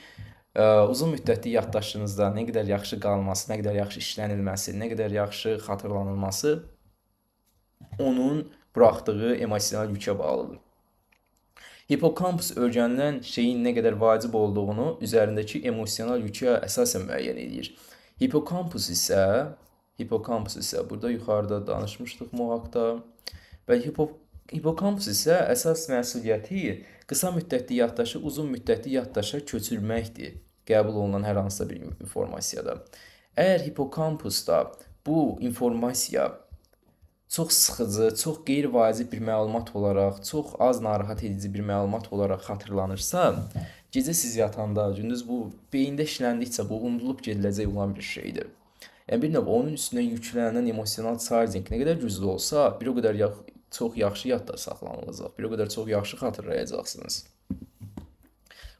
A: uzun müddətli yaddaşınızda nə qədər yaxşı qalması, nə qədər yaxşı işlənilməsi, nə qədər yaxşı xatırlanılması onun buraxdığı emosional yükə bağlıdır. Hipokampus öyrənilən şeyin nə qədər vacib olduğunu üzərindəki emosional yükə əsasən müəyyən edir. Hipokampus isə burada yuxarıda danışmışdıq bu haqda və hipokampus isə əsas məsuliyyəti qısa müddətli yaddaşı uzun müddətli yaddaşa köçürməkdir, qəbul olunan hər hansısa bir informasiyada. Əgər hipokampusda bu informasiya çox sıxıcı, çox qeyri-vacib bir məlumat olaraq, çox az narahat edici bir məlumat olaraq xatırlanırsa, gecə siz yatanda, gündüz bu beyində işləndikcə bu unudulub gediləcək olan bir şeydir. Yəni bir növ onun üstünə yüklənən emosional charging nə qədər güclü olsa, bir o qədər çox yaxşı yadda saxlanılacaq, bir o qədər çox yaxşı xatırlayacaqsınız.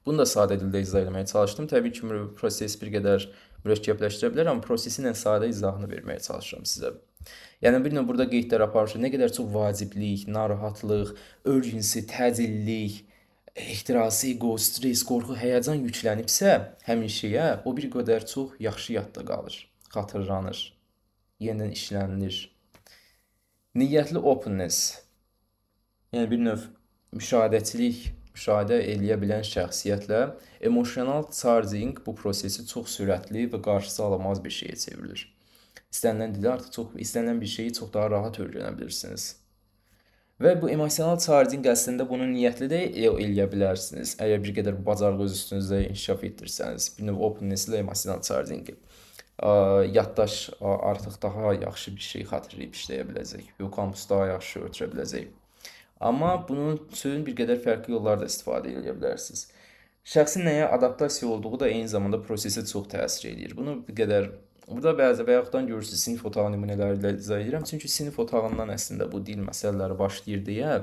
A: Bunu da sadə dildə izah etməyə çalışdım. Təbii ki, proses bir qədər mürəkkəbləşdirə bilər, amma prosesin ən sadə izahını verməyə çalışıram sizə. Yəni bir növ burada qeydlər aparışır. Nə qədər çox vaciblik, narahatlıq, örgünsü, təcillik, ehtiras, ego, stres, qorxu, həyəcan yüklənibsə həmin şeyə, o bir qədər çox yaxşı yadda qalır, xatırlanır, yenidən işlənilir. Niyyətli openness, yəni bir növ müşahidə eləyə bilən şəxsiyyətlə emosional charging bu prosesi çox sürətli və qarşısı alınmaz bir şeyə çevrilir. İstənilən dildə artıq istənilən bir şeyi çox daha rahat öyrənə bilirsiniz. Və bu emosional charging əslində bunu niyyətli də eləyə bilərsiniz. Əgər bir qədər bacarıq öz üstünüzdə inkişaf etdirsəniz, bir növ openness ilə emosional charging. Yaddaş artıq daha yaxşı bir şey xatırlayıb işləyə biləcək. Hipokampus daha yaxşı ötürə biləcək. Amma bunun üçün bir qədər fərqli yollarla istifadə edə bilərsiniz. Şəxsin nəyə adaptasiya olduğu da eyni zamanda prosesə çox təsir edir. Bunu bir qədər burada bəzi və yaxuddan görürsünüz, sinif otağı nümunələri ilə izah edirəm. Çünki sinif otağından əslində bu dil məsələləri başlayır deyə,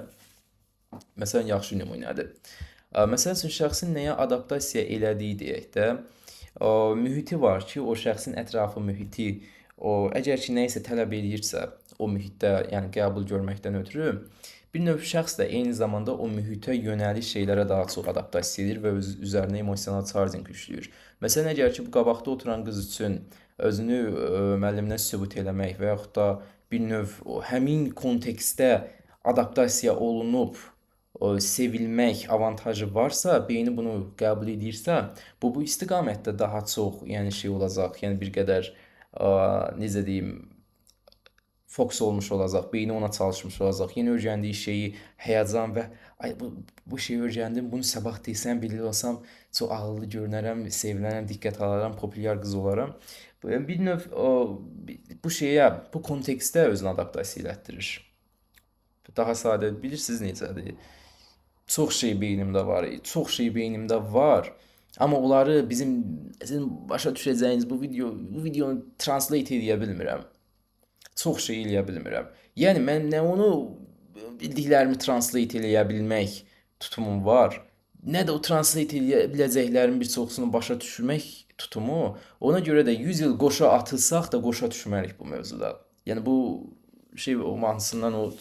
A: məsələn, yaxşı nümunədir. Məsələn üçün, şəxsin nəyə adaptasiya elədiyi deyək də, mühiti var ki, o şəxsin ətrafı mühiti, əgər ki, nəyisə tələb edirsə, o mühitdə, yəni qəbul görməkdən ötürü, bir növ şəxs də eyni zamanda o mühitə yönəlik şeylərə daha çox adaptasiya edir və üzərinə emosional charging yükləyir. Məsələn, əgər ki, bu qabaqda oturan qız üçün özünü müəlliminə sübut eləmək və yaxud da bir növ həmin kontekstdə adaptasiya olunub sevilmək avantajı varsa, beyni bunu qəbul edirsə, bu istiqamətdə daha çox, yəni şey olacaq, yəni bir qədər necə deyim, fokus olmuş olacaq, beyni ona çalışmış olacaq. Yeni öyrəndiyi şeyi həyəcan və ay bu şeyi öyrəndim, bunu sabah desəm, bilir olsam çox ağıllı görünərəm, sevilənəm, diqqət alaram, populyar qız olaram. Bir növ bu şeyə, bu kontekstdə özünü adaptasiya elətdirir. Daha sadə bilirsiniz necədir? Çox şey beynimdə var, çox şey beynimdə var. Amma onları sizin başa düşəcəyiniz bu videonu translate edə bilmirəm. Çox şey eləyə bilmirəm. Yəni mən nə onu bildiklərimi translate eləyə bilmək tutumum var, nə də o translate eləyə biləcəklərimin bir çoxusunu başa düşürmək tutumu. Ona görə də 100 il qoşa atılsaq da qoşa düşmərik bu mövzuda. Yəni bu şey o mahnısından o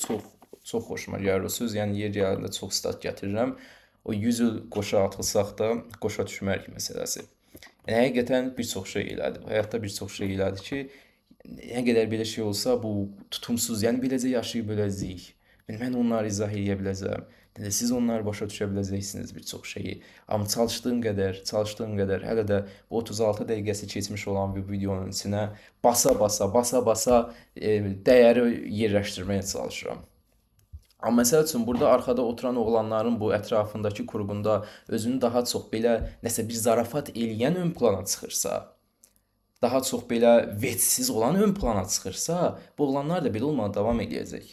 A: çox xoşuma gəlir o söz. Yəni yer gəlində çox stat gətirirəm. O 100 il qoşa atılsaq da qoşa düşmərik məsələsi. Yəni həqiqətən bir çox şey elədi. Həyatda bir çox şey elədi ki, nə qədər belə şey olsa bu tutumsuz, yəni beləcə yaşayıb öləcəyik. Mən onları izah edə biləcəm. Siz onları başa düşə biləcəksiniz bir çox şeyi. Amma çalışdığım qədər hələ də bu 36 dəqiqəsi keçmiş olan bir videonun içinə basa-basa dəyəri yerləşdirməyə çalışıram. Amma məsəl üçün burada arxada oturan oğlanların bu ətrafındakı qurğunda özünü daha çox belə nəsə bir zarafat eləyən ön plana çıxırsa, daha çox belə vecsiz olan ön plana çıxırsa, bu oğlanlar da belə olmağa davam edəcək.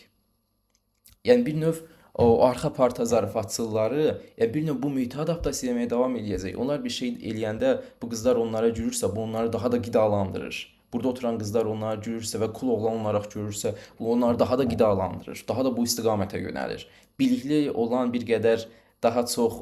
A: Yəni bir növ o arxa parta zarafatçıları, yəni bir növ bu mühitə adaptasiya etməyə davam edəcək. Onlar bir şey eləyəndə bu qızlar onlara gülürsə, bu onları daha da qidalandırır. Burada oturan qızlar onlara gülürsə və cool oğlan olaraq görürsə, bu onları daha da qidalandırır. Daha da bu istiqamətə yönəlir. Bilikli olan bir qədər daha çox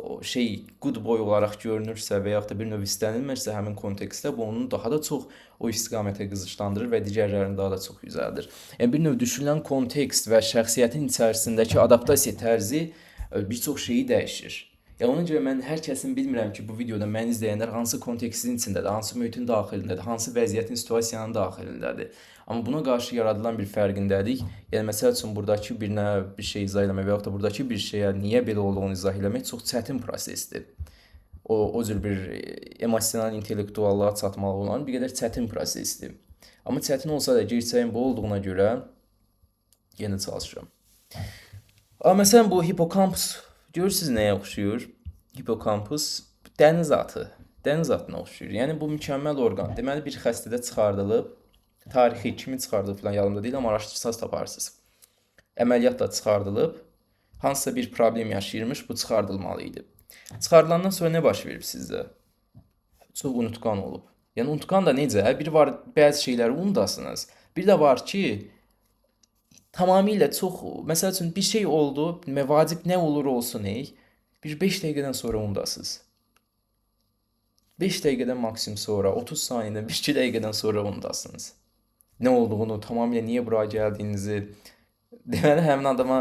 A: good boy olaraq görünürsə və yaxud da bir növ istənilmirsə həmin kontekstdə bu onu daha da çox o istiqamətə qızışlandırır və digərlərini daha da çox yüzəldir. Yəni bir növ düşünülən kontekst və şəxsiyyətin içərisindəki adaptasiya tərzi bir çox şeyi dəyişir. Yəni ona görə mən hər kəsin bilmirəm ki, bu videoda məni izləyənlər hansı kontekstin içindədir, hansı mühitin daxilindədir, hansı vəziyyətin, situasiyanın daxilindədir. Amma buna qarşı yaradılan bir fərqindəlik. Yəni məsəl üçün buradakı bir şey izah eləmək və yaxud da buradakı bir şeyə niyə belə olduğunu izah eləmək çox çətin prosesdir. O cür bir emosional, intellektuallığa çatmalı olan bir qədər çətin prosesdir. Amma çətin olsa da gerçəyin bu olduğuna görə yenə çalışıram. Amma məsələn bu hipokampus görürsünüz nəyə oxşuyur? Hipokampus dəniz atına oxşuyur. Yəni bu mükəmməl orqan. Deməli bir xəstədə çıxardılıb, tarixi kimi çıxardılıb falan yadımda deyil, amma araşdırsaz taparsınız. Əməliyyatla çıxardılıb, hansısa bir problem yaşayırmış, bu çıxardılmalı idi. Çıxarılandan sonra nə baş verib sizdə? Çox unutqan olub. Yəni unutqan da necə? Bir var bəzi şeyləri unudasınız. Bir də var ki, tamamilə çox, məsəl üçün bir şey oldu, vacib nə olur olsun, bir 5 dəqiqədən sonra unudasınız. 5 dəqiqədən maksimum sonra, 30 saniyədən, 1-2 dəqiqədən sonra unudasınız. Nə olduğunu, tamamilə niyə bura gəldiyinizi. Deməli, həmin adama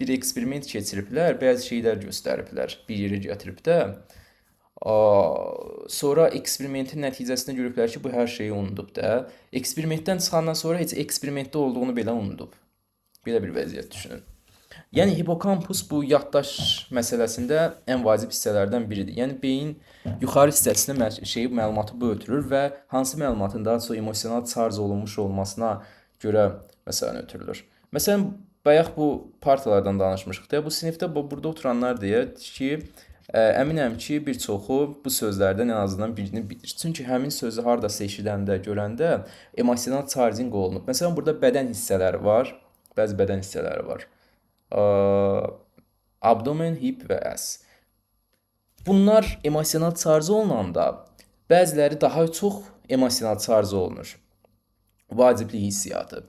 A: bir eksperiment keçiriblər, bəzi şeylər göstəriblər, bir yerə gətirib də. Sonra eksperimentin nəticəsində görüblər ki, bu hər şeyi unudub da. Eksperimentdən çıxandan sonra heç eksperimentdə olduğunu belə unudub. Belə bir vəziyyət düşünün. Yəni hipokampus bu yaddaş məsələsində ən vacib hissələrdən biridir. Yəni beyin yuxarı hissəsində məlumatı bu ötürür və hansı məlumatın daha çox emosional charge olunmuş olmasına görə məsələn ötürülür. Məsələn, bayaq bu partiyalardan danışmışıq da. Bu sinifdə burada oturanlar deyir ki, əminəm ki, bir çoxu bu sözlərdən ən azından birini bilir. Çünki həmin sözü hardasa eşidəndə, görəndə emosional charging olunub. Məsələn, burada bədən hissələri var, bəzi bədən hissələri var. Abdomen, hip və əs. Bunlar emosional charge olunanda bəziləri daha çox emosional charge olunur. Vaciblik hissiyatı.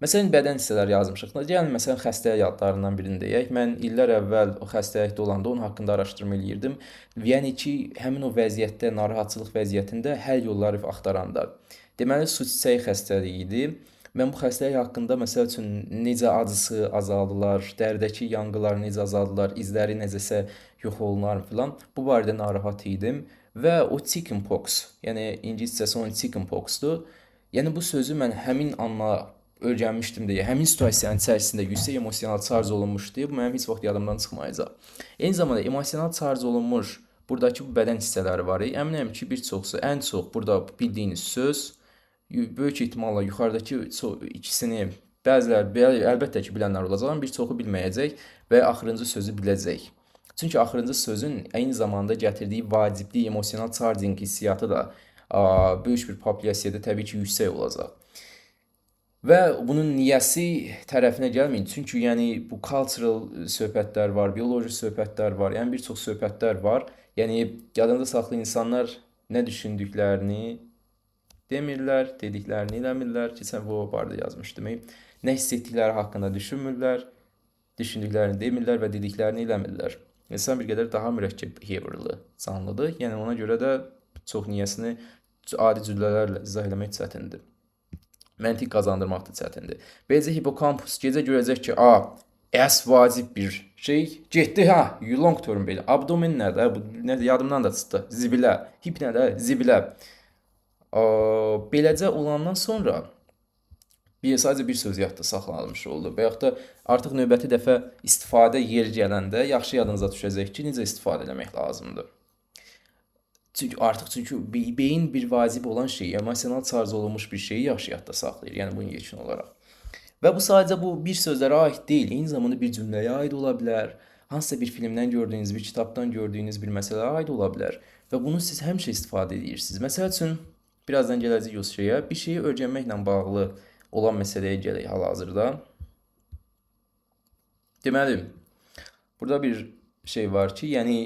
A: Məsələn, bədən hissələri yazmışıq. Yəni, məsələn, xəstəlik adlarından birini deyək. Mən illər əvvəl o xəstəlikdə olanda onun haqqında araşdırma eləyirdim. Yəni ki, həmin o vəziyyətdə, narahatçılıq vəziyyətində həll yolları axtaranda. Deməli, su çiçəyi xəstəliyi idi. Mən bu xəstəlik haqqında, məsəl üçün, necə acısı azaldılar, dəridəki yanğılar necə azaldılar, izləri necəsə yox olunar filan. Bu barədə narahat idim. Və o chickenpox, yəni ingiliscəsi onun chickenpoxdur. Yəni, bu sözü mən həmin anla öyrənmişdim deyə, həmin situasiyanın içərisində yüksək emosional charge olunmuş deyə, bu mənim heç vaxt yadımdan çıxmayacaq. Eyni zamanda emosional charge olunmuş buradakı bu bədən hissələri var. Əminəm ki, bir çoxsu, ən çox burada bildiyiniz söz, böyük ehtimalla yuxarıdakı ikisini əlbəttə ki, bilənlər olacaq, amma bir çoxu bilməyəcək və axırıncı sözü biləcək. Çünki axırıncı sözün eyni zamanda gətirdiyi vaciblik, emosional charging hissiyatı da böyük bir populyasiyada təbii ki, yüksək olacaq. Və bunun niyəsi tərəfinə gəlməyin. Çünki yəni bu cultural söhbətlər var, bioloji söhbətlər var, yəni bir çox söhbətlər var. Yəni yadında saxlayın, insanlar nə düşündüklərini demirlər, dediklərini eləmirlər. Keçən bu barədə yazmışdım. Nə hiss etdikləri haqqında düşünmürlər, düşündüklərini demirlər və dediklərini eləmirlər. İnsan bir qədər daha mürəkkəb behaviorlı canlıdır. Yəni ona görə də çox niyəsini adi cümlələrlə izah etmək çətindir. Məntiq qazandırmaq da çətindir. Beləcə hipokampus gecə görəcək ki, əs vacib bir şey getdi, long term belə. Abdomen nədir? Bu nədir? Yadımdan da çıxdı. Zibilə. Hip nədir? Zibilə. Beləcə olandan sonra sadəcə bir söz yadda saxlanılmış oldu. Və yaxud da artıq növbəti dəfə istifadə yeri gələndə yaxşı yadınıza düşəcək ki, necə istifadə etmək lazımdır. Çünki beyin bir vacib olan şeyi, emosional charge olunmuş bir şeyi yaxşı yadda saxlayır. Yəni bunun yekun olaraq. Və bu sadəcə bu bir sözlərə aid deyil, eyni zamanda bir cümləyə aid ola bilər. Hansısa bir filmdən gördüyünüz, bir kitabdan gördüyünüz bir məsələyə aid ola bilər. Və bunu siz həmişə istifadə edirsiniz. Məsəl üçün, birazdan gələcəyik o şeyə, bir şeyi öyrənməklə bağlı olan məsələyə gələk hal-hazırda. Deməli, burada bir şey var ki, yəni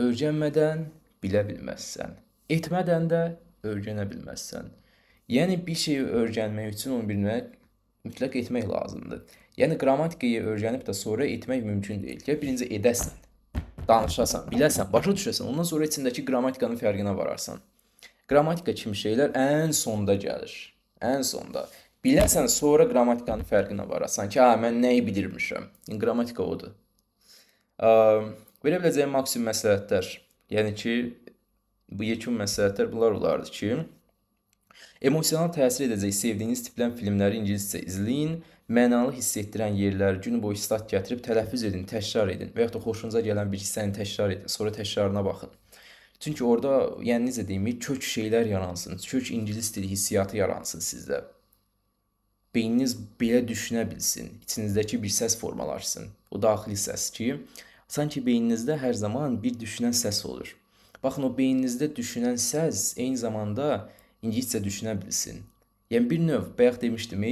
A: öyrənmədən bilə bilməzsən. Etmədən də öyrənə bilməzsən. Yəni bir şeyi öyrənmək üçün onu bilmək mütləq etmək lazımdır. Yəni qrammatikayı öyrənib də sonra etmək mümkün deyil. Ya birinci edəsən, danışasan, biləsən, başa düşəsən, ondan sonra içindəki qrammatikanın fərqinə vararsan. Qrammatika kimi şeylər ən sonda gəlir. Ən sonda. Biləsən, sonra qrammatikanın fərqinə vararsan ki, mən nəyi bilirmişəm. Qrammatika odur. Verə biləcəyim maksimum məsləhətlər, yəni ki, bu yekun məsləhətlər bunlar olardı ki, emosional təsir edəcək sevdiyiniz tipdən filmləri ingiliscə izləyin, mənalı hiss etdirən yerləri gün boyu stat gətirib tələffüz edin, təkrar edin və yaxud da xoşunuza gələn bir hissəni təkrar edin, sonra təkrarına baxın. Çünki orada, yəni necə deyim, kök şeylər yaransın, kök ingilis dili hissiyatı yaransın sizdə. Beyniniz belə düşünə bilsin, içinizdəki bir səs formalaşsın, o daxili səs ki, sanki beyninizdə hər zaman bir düşünən səs olur. Baxın, o beyninizdə düşünən səs eyni zamanda ingiliscə düşünə bilsin. Yəni bir növ, bayaq demişdim,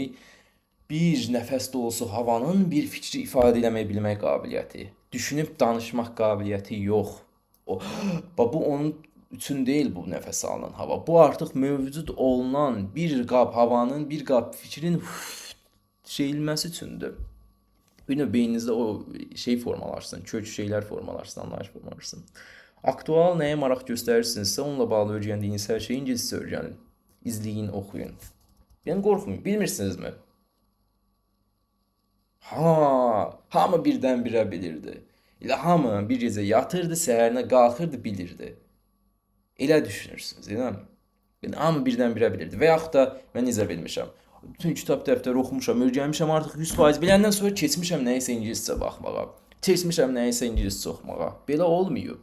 A: bir nəfəs dolusu havanın bir fikri ifadə eləmək bilmək qabiliyyəti. Düşünüb danışmaq qabiliyyəti yox. Bu onun üçün deyil bu nəfəs alınan hava. Bu artıq mövcud olunan bir qab havanın, bir qab fikrin şeyilməsi üçündür. Bir növ beyninizdə o şey formalaşsın, kök şeylər formalaşsın, anlayış formalaşsın. Aktual nəyə maraq göstərirsinizsə, onunla bağlı öyrəndiyiniz hər şeyi ingiliscə öyrənin. İzləyin, oxuyun. Yəni qorxmayın, bilmirsinizmi? Hamı birdən-birə bilirdi. Elə hamı bir gecə yatırdı, səhərinə qalxırdı, bilirdi. Elə düşünürsünüz, elə mi? Yəni hamı birdən-birə bilirdi. Və yaxud da mən necə bilmişəm? Bütün kitab dəftəri oxumuşam, öyrənmişəm, artıq 100% biləndən sonra keçmişəm nəyisə ingiliscə baxmağa. Keçmişəm nəyisə ingiliscə oxumağa. Belə olmayıb.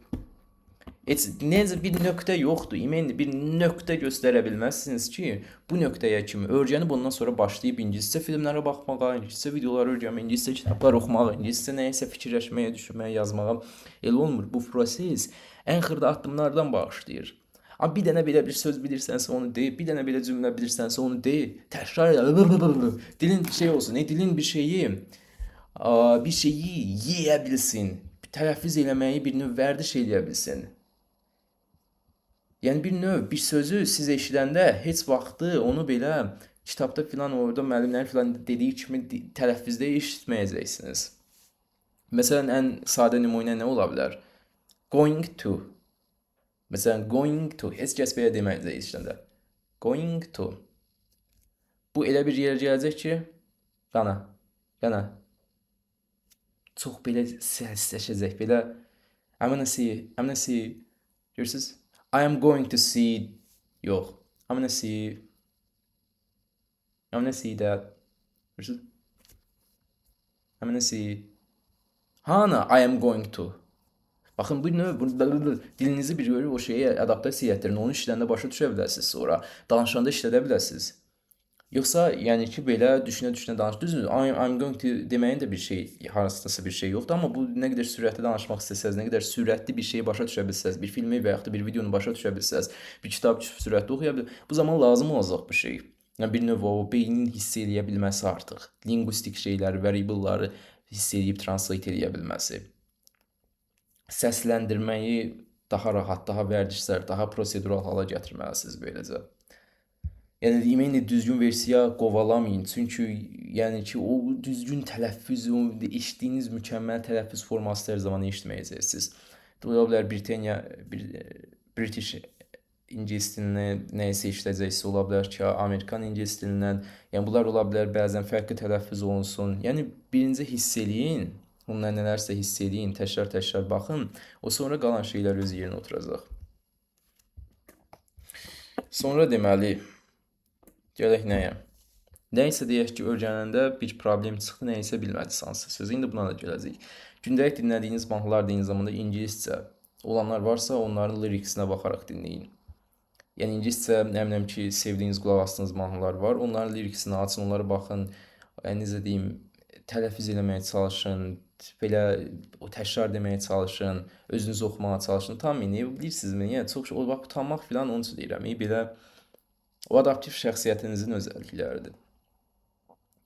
A: Necə bir nöqtə yoxdur. İmən bir nöqtə göstərə bilməzsiniz ki, bu nöqtəyə kimi öyrənib ondan sonra başlayıb ingiliscə filmlərə baxmağa, ingiliscə videolar öyrənməyə, ingiliscə kitablar oxumağa, ingiliscə nəyisə fikirləşməyə, düşünməyə, yazmağa. Elə olmur. Bu proses ən xırda addımlardan başlayır. Amma bir dənə belə bir söz bilirsənsə onu de, bir dənə belə cümlə bilirsənsə onu de, təkrar elə. Dilin şey olsun, dilin bir şeyi yeyə bilsin, tələffüz eləməyi bir növ vərdiş eləyə bilsin. Yəni bir növ bir sözü siz eşidəndə heç vaxtı onu belə kitabda filan orada müəllimlərin filan dediyi kimi tələffüzdə eşitməyəcəksiniz. Məsələn, ən sadə nümunə nə ola bilər? Going to. Məsələn, going to. Heç kəs belə deməyəcək işləndə. Going to. Bu elə bir yerə gələcək ki, yana. Çox belə səsləşəcək, belə I'm gonna see. Görürsünüz? I am going to see. Yox. I'm gonna see that. Görürsünüz? I'm gonna see. I am going to. Baxın bu növ dilinizi bir o şeyə adaptasiya etdirin. Onu işləyəndə başa düşə bilərsiniz sonra. Danışanda işlədə bilərsiniz. Yoxsa yəni ki, belə düşünə-düşünə danış. Düzdür, I'm going to deməyin də bir şey, hansısa bir şey yoxdur, amma bu nə qədər sürətli danışmaq istəsəz, nə qədər sürətli bir şeyi başa düşə bilsəz, bir filmi və yaxud da bir videonu başa düşə bilsəz, bir kitab sürətli oxuya bilsəz, bu zaman lazım olacaq bu şey. Yəni bir növ o beynin hiss edə bilməsi artıq, linguistik şeyləri, variableları hiss edib translate edə bilməsi. Səsləndirməyi daha rahat, daha vərdişsər, daha prosedural hala gətirməlisiniz beləcə. Yəni deməyin düzgün versiya qovalamayın. Çünki yəni ki, o düzgün tələffüz, o eşitdiyiniz mükəmməl tələffüz forması hər zaman eşitməyəcəksiniz. Ola bilər British ingilis dilini nəyisə işlədəcəksə, ola bilər ki, Amerikan ingilis dilindən, yəni bunlar ola bilər bəzən fərqli tələffüz olunsun. Yəni birinci hiss eləyin, onunla nələrsə hiss eləyin, təkrar-təkrar baxın, o sonra qalan şeylər öz yerinə oturacaq. Sonra deməli, gələk nəyə? Nəysə deyək ki, öyrənəndə bir problem çıxdı, nəysə bilmədiniz hansısa söz. İndi buna da gələcək. Gündəlik dinlədiyiniz mahnılar da eyni zamanda ingiliscə olanlar varsa, onların liriksinə baxaraq dinləyin. Yəni ingiliscə, nə biləm ki, sevdiyiniz, qulaq asdığınız mahnılar var. Onların liriksinə açın, onlara baxın. Necə deyim, tələffüz eləməyə çalışın, belə o təkrar deməyə çalışın, özünüz oxumağa çalışın. Tam bilirsinizmi? Yəni çox o vaxt utanmaq filan onun üçün deyirəm. Belə o adaptiv şəxsiyyətinizin özəllikləridir.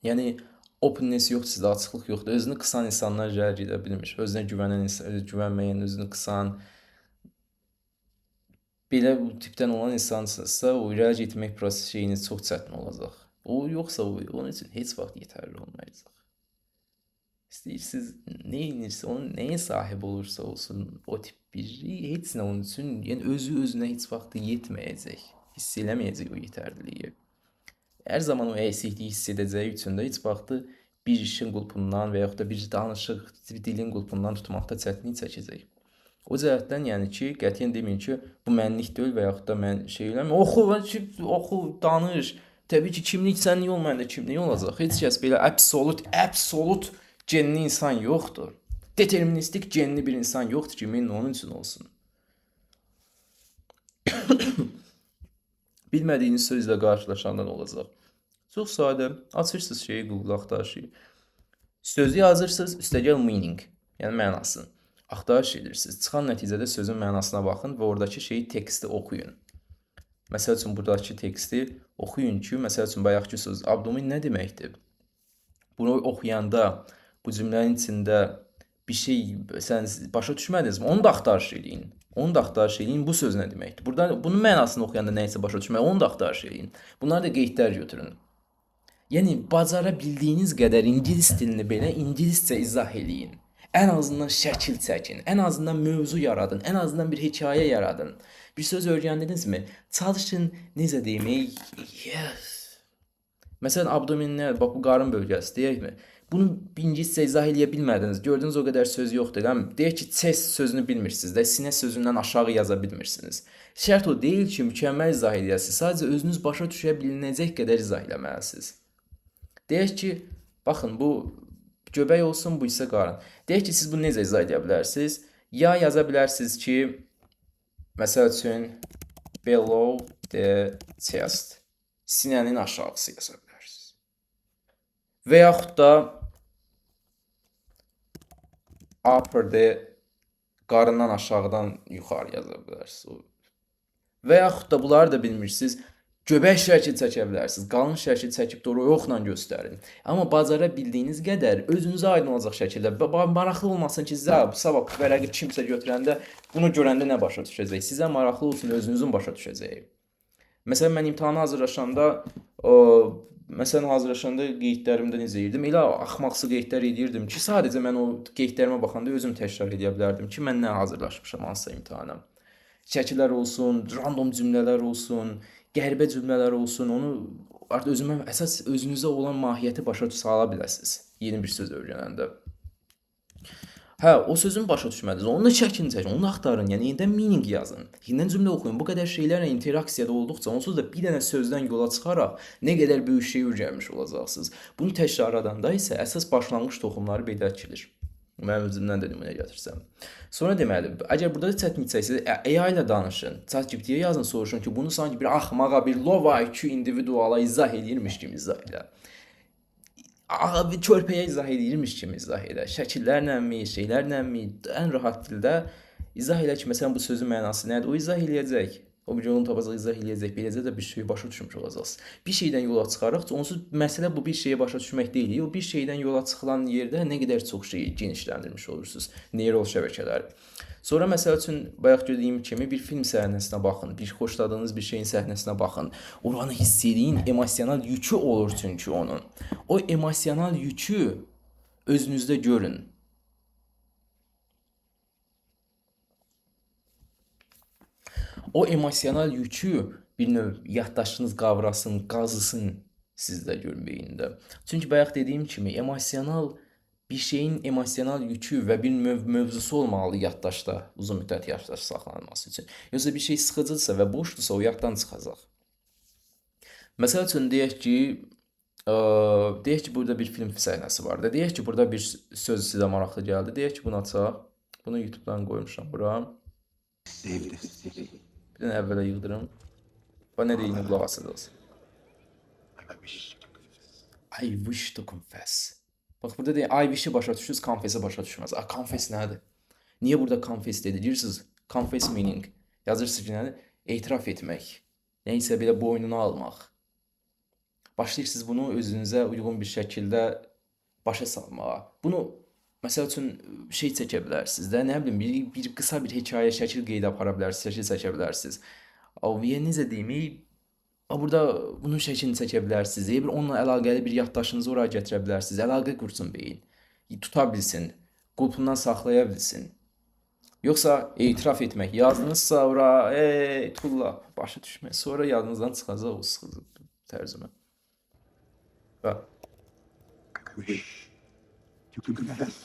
A: Yəni openness yoxdur sizdə, açıqlıq yoxdur. Özünü qısan insanlar irəli gedə bilmir. Özünə güvənən, güvənməyən, özünü qısan belə bu tipdən olan insansınızsa, o irəli getmək prosesi şeyiniz çox çətin olacaq. O yoxsa onun üçün heç vaxt yetərli olmayacaq. İstəyirsiniz, nə edirsə, onun nəyə sahib olursa olsun, o tip biri heç nə onun üçün, yəni özü-özünə heç vaxt yetməyəcək. Hiss eləməyəcək o yetərliliyi. Hər zaman o əksikliyi hiss edəcəyi üçün də heç vaxtı bir işin qulpundan və yaxud da bir danışıq, bir dilin qulpundan tutmaqda çətinlik çəkəcək. O cəhətdən yəni ki, qətiyyən deməyin ki, bu mənlik deyil və yaxud da mən şey eləməyim. Oxu, danış. Təbii ki, kimlik sənin yol məndə kimlik olacaq. Heç kəs belə absolut genli insan yoxdur. Deterministik genli bir insan yoxdur ki, min onun üçün olsun. Bilmədiyiniz sözlə qarşılaşanda nə olacaq? Çox sadə, açırsınız şeyi, Google axtarışı. Sözü yazırsınız, üstəgəl meaning, yəni mənasını axtarış edirsiniz. Çıxan nəticədə sözün mənasına baxın və oradakı şeyi, teksti oxuyun. Məsəl üçün, buradakı teksti oxuyun ki, məsəl üçün, bayaqki söz abdomen nə deməkdir? Bunu oxuyanda, bu cümlənin içində bir şey başa düşmədinizmi? Onu da axtarış edin. Onu da axtarış edin, bu söz nə deməkdir? Bunun mənasını oxuyanda nə isə başa düşmək, onu da axtarış edin. Bunları da qeydlər götürün. Yəni, bacara bildiyiniz qədər ingilis dilini belə ingiliscə izah eləyin. Ən azından şəkil çəkin, ən azından mövzu yaradın, ən azından bir hekayə yaradın. Bir söz öyrəndinizmi? Çalışın, necə demək? Məsələn, abdominlər, bax bu qarın bölgəsi deyəkmi? Bunu ingiliscə izah eləyə bilmədiniz. Gördünüz o qədər söz yoxdur. Deyək ki, chest sözünü bilmirsiniz də, sinə sözündən aşağı yaza bilmirsiniz. Şərt o deyil ki, mükəmməl izah edəsiniz. Sadəcə özünüz başa düşə bilinəcək qədər izah eləməlisiniz. Deyək ki, baxın, bu göbək olsun, bu isə qarın. Deyək ki, siz bunu necə izah edə bilərsiniz? Ya yaza bilərsiniz ki, məsəl üçün, below the chest, sinənin aşağısı yaza bilərsiniz. Və yaxud da upper the qarından aşağıdan yuxarı yaza bilərsiniz. Və yaxud da bunları da bilmirsiniz, göbək şəkil çəkə bilərsiniz, qalın şəkil çəkib doğru yoxla göstərin. Amma bacara bildiyiniz qədər özünüzə aydın olacaq şəkildə, maraqlı olmasın ki, sizə sabah vərəqi kimsə götürəndə, bunu görəndə nə başa düşəcək? Sizə maraqlı olsun, özünüzün başa düşəcəyi. Məsələn, mən imtahana hazırlaşanda, qeydlərimdə necə edirdim? Elə axmaqsı qeydlər edirdim ki, sadəcə mən o qeydlərimə baxanda özüm təkrar edə bilərdim ki, mən nə hazırlaşmışam hansısa imtahana. Şəkillər olsun, random cümlələr olsun, qəribə cümlələr olsun, onu artıq əsas özünüzə olan mahiyyəti başa sala biləsiniz yeni bir söz öyrənəndə. Hə, o sözün başa düşmədiniz, onu da çəkin, onu da axtarın, yəni yenidən meaning yazın, yenidən cümlə oxuyun. Bu qədər şeylərlə interaksiyada olduqca, onsuz da bir dənə sözdən yola çıxaraq nə qədər böyük şey öyrənmiş olacaqsınız. Bunu təkrarladanda isə əsas başlanğıc toxumları belə əkilir. Mənim özümdən də nümunə gətirsəm. Sonra deməli, əgər burada çətinlik çəksəz, AI ilə danışın. ChatGPT-yə yazın, soruşun ki, bunu sanki bir axmağa, bir low IQ individuala izah edirmiş kimi izah elə. Bir körpəyə izah edirmiş kimi izah elə. Şəkillərləmi, şeylərləmi, ən rahat dildə izah elə ki, məsələn bu sözün mənası nədir? O izah eləyəcək. O bir yolunu tapacaq, izah eləyəcək. Beləcə də bir şeyi başa düşmüş olacaqsınız. Bir şeydən yola çıxaraq, onsuz məsələ bu bir şeyi başa düşmək deyil. O bir şeydən yola çıxılan yerdə nə qədər çox şeyi genişləndirmiş olursunuz. Neural şəbəkələr. Sonra məsəl üçün bayaq dediyim kimi bir film səhnəsinə baxın, bir xoşladığınız bir şeyin səhnəsinə baxın. Oranı hiss edin, emosional yükü olur çünki onun. O emosional yükü özünüzdə görün. O emosional yükü bir növ yaddaşınız qavrasın, qazısın sizdə görün beyində. Çünki bayaq dediyim kimi emosional bir şeyin emosional yükü və bir mövzusu olmalı yaddaşda, uzun müddət yaddaş saxlanılması üçün. Yoxsa bir şey sıxıcıdırsa və boşdursa o yaddan çıxacaq. Məsəl üçün deyək ki, burada bir film səhnəsi var da. Deyək ki, burada bir söz sizə maraqlı gəldi. Deyək ki, bunu açaq. Bunu YouTube-dan qoymuşam bura. Bir dənə əvvələ yığdırım. Və nə deyini qulaq asacaqsınız. I wish to confess. Bax, burada deyək, I wish-i başa düşürsünüz, confess-i başa düşməz. Confess nədir? Niyə burada confess dedi? Deyirsiniz, confess meaning. Yazırsınız ki, nədir? Etiraf etmək. Nəysə belə boynuna almaq. Başlayırsınız bunu özünüzə uyğun bir şəkildə başa salmağa. Bunu, məsəl üçün, şey çəkə bilərsiniz də, nə bilim, bir qısa bir hekayə şəkil qeyd apara bilərsiniz, şəkil çəkə bilərsiniz. Necə deyim, burada bunun şəklini çəkə bilərsiniz. Bir onunla əlaqəli bir yaddaşınızı oraya gətirə bilərsiniz. Əlaqə qursun beyin. Tuta bilsin. Qulpundan saxlaya bilsin. Yoxsa etiraf etmək. Yazdınızsa ora, tulla, başa düşmək. Sonra yadınızdan çıxacaq o sıxıcı tərcümə.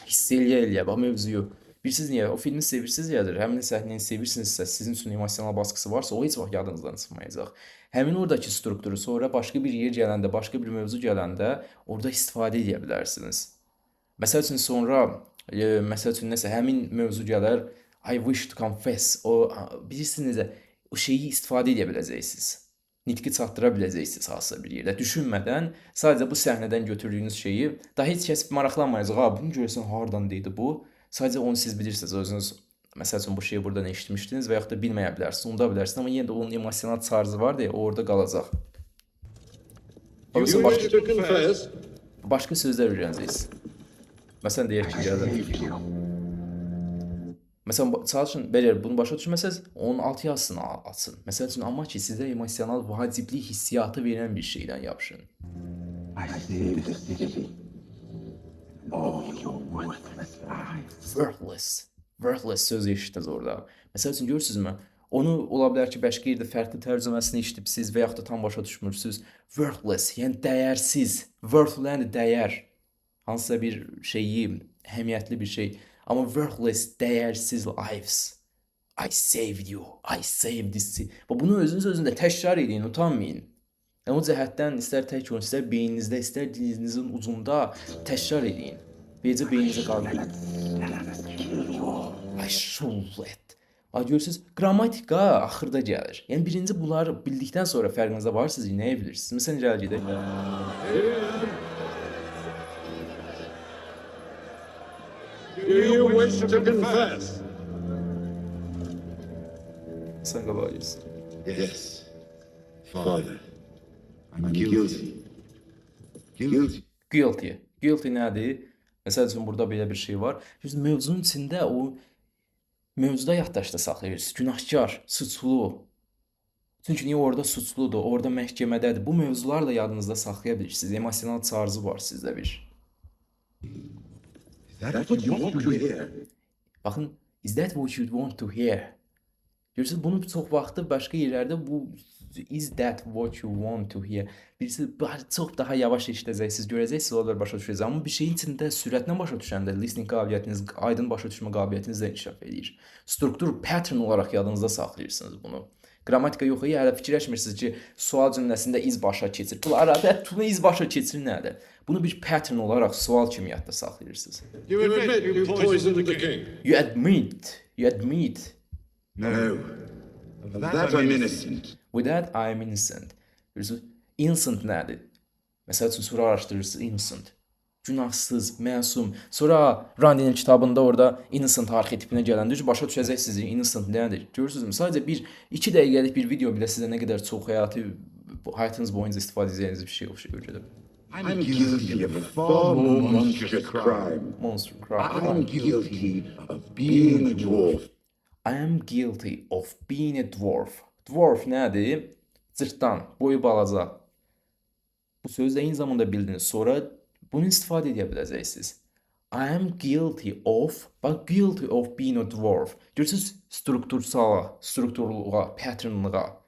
A: Hiss eləyə, bax mövzuyu. Bilirsiniz niyə? O filmi sevirsiniz yadır. Həmin səhnəni sevirsinizsə, sizin üçün emosional baskısı varsa, o heç vaxt yadınızdan çıxmayacaq. Həmin oradakı strukturu sonra başqa bir yer gələndə, başqa bir mövzu gələndə orada istifadə edə bilərsiniz. Məsəl üçün sonra, nəsə həmin mövzu gələr, I wish to confess. Bilirsiniz, o şeyi istifadə edə biləcəksiniz. Nitqi çatdıra biləcəksiniz hansısa bir yerdə. Düşünmədən, sadəcə bu səhnədən götürdüyünüz şeyi, daha heç kəs maraqlanmayacaq. Bunu görürsən, hardan deydi bu? Sadəcə onu siz bilirsiniz, özünüz, məsəl üçün bu şeyi buradan eşitmişdiniz və yaxud da bilməyə bilərsiniz, unuda bilərsiniz, amma yenə də onun emosional çarjı var deyə, o orada qalacaq. Başqa sözlər öyrənəcəksiniz. Məsələn, deyək ki, gəlin. Məsələn, çalışın, belə bunu başa düşməsəz, onun alt yazısını açın. Məsəl üçün, amma ki, sizə emosional vaciblik hissiyatı verən bir şeydən yapışın. Worthless söz eşitdiniz orada. Məsəl üçün, görürsünüzmü? Onu ola bilər ki, başqa yerdə fərqli tərcüməsini eşitibsiz və yaxud da tam başa düşmürsünüz. Worthless, yəni dəyərsiz. Worthful, yəni dəyər. Hansısa bir şeyi, əhəmiyyətli bir şey. Amma worthless, dəyərsiz lives. I saved you, I saved this. Bunu özünüzdə təkrar edin, utanmayın. O cəhətdən istər tək olun, istər beyninizdə, istər dilinizin ucunda təkrar edin. Beləcə beyninizə qalmayın. I should let. Görürsünüz, qrammatika axırda gəlir. Yəni, birinci bunları bildikdən sonra fərqinizdə varsınız, nəyə bilirsiniz? Məsələn, gəl gedək.
B: Do you wish to confess?
A: Sən qabağa girsin.
B: Yes, Father. I'm guilty.
A: Guilty. Guilty nədir? Məsəl üçün, burada belə bir şey var. Mövzunun içində o mövzuda yaddaşda saxlayırsınız. Günahkar, suçlu. Çünki niyə orada suçludur, orada məhkəmədədir. Bu mövzularla yadınızda saxlaya bilirsiniz. Emosional çarjı var sizdə bir. Baxın, is that what you want to hear? Görürsünüz, bunu çox vaxtı başqa yerlərdə bu is that what you want to hear? Birisi çox daha yavaş eşidəcəksiniz, görəcəksiniz, olar başa düşəcəksiniz. Amma bir şeyin içində sürətlə başa düşəndə listening qabiliyyətiniz, aydın başa düşmə qabiliyyətiniz də inkişaf edir. Struktur, pattern olaraq yadınızda saxlayırsınız bunu. Qrammatika yox, hələ fikirləşmirsiniz ki, sual cümləsində iz başa keçir. Arada iz başa keçir nədir? Bunu bir pattern olaraq sual kimi yadda saxlayırsınız.
B: You admit you poisoned the king.
A: You admit
B: No. Of that I'm innocent.
A: with that I'm innocent. Görürsünüz, innocent nədir? Məsəl üçün sonra araşdırırsınız innocent. Günahsız, məsum. Sonra Randinin kitabında orada innocent arxetipinə gələndə başa düşəcəksiniz innocent nədir. Görürsünüzmü? Sadəcə 1-2 dəqiqəlik bir video belə sizə nə qədər çox həyatınız boyunca istifadə edəcəyiniz bir şey olacaq.
B: I'm guilty of a far more monstrous crime.
A: Monster crime.
B: I'm guilty of being a dwarf.
A: I am guilty of being a dwarf. Dwarf nədir? Cırtdan, boyu balaca. Bu sözü eyni zamanda bildiniz. Sonra bunu istifadə edə biləcəksiniz. I am guilty of, bax guilty of being a dwarf. Görürsünüz strukturluğa, patternlığa.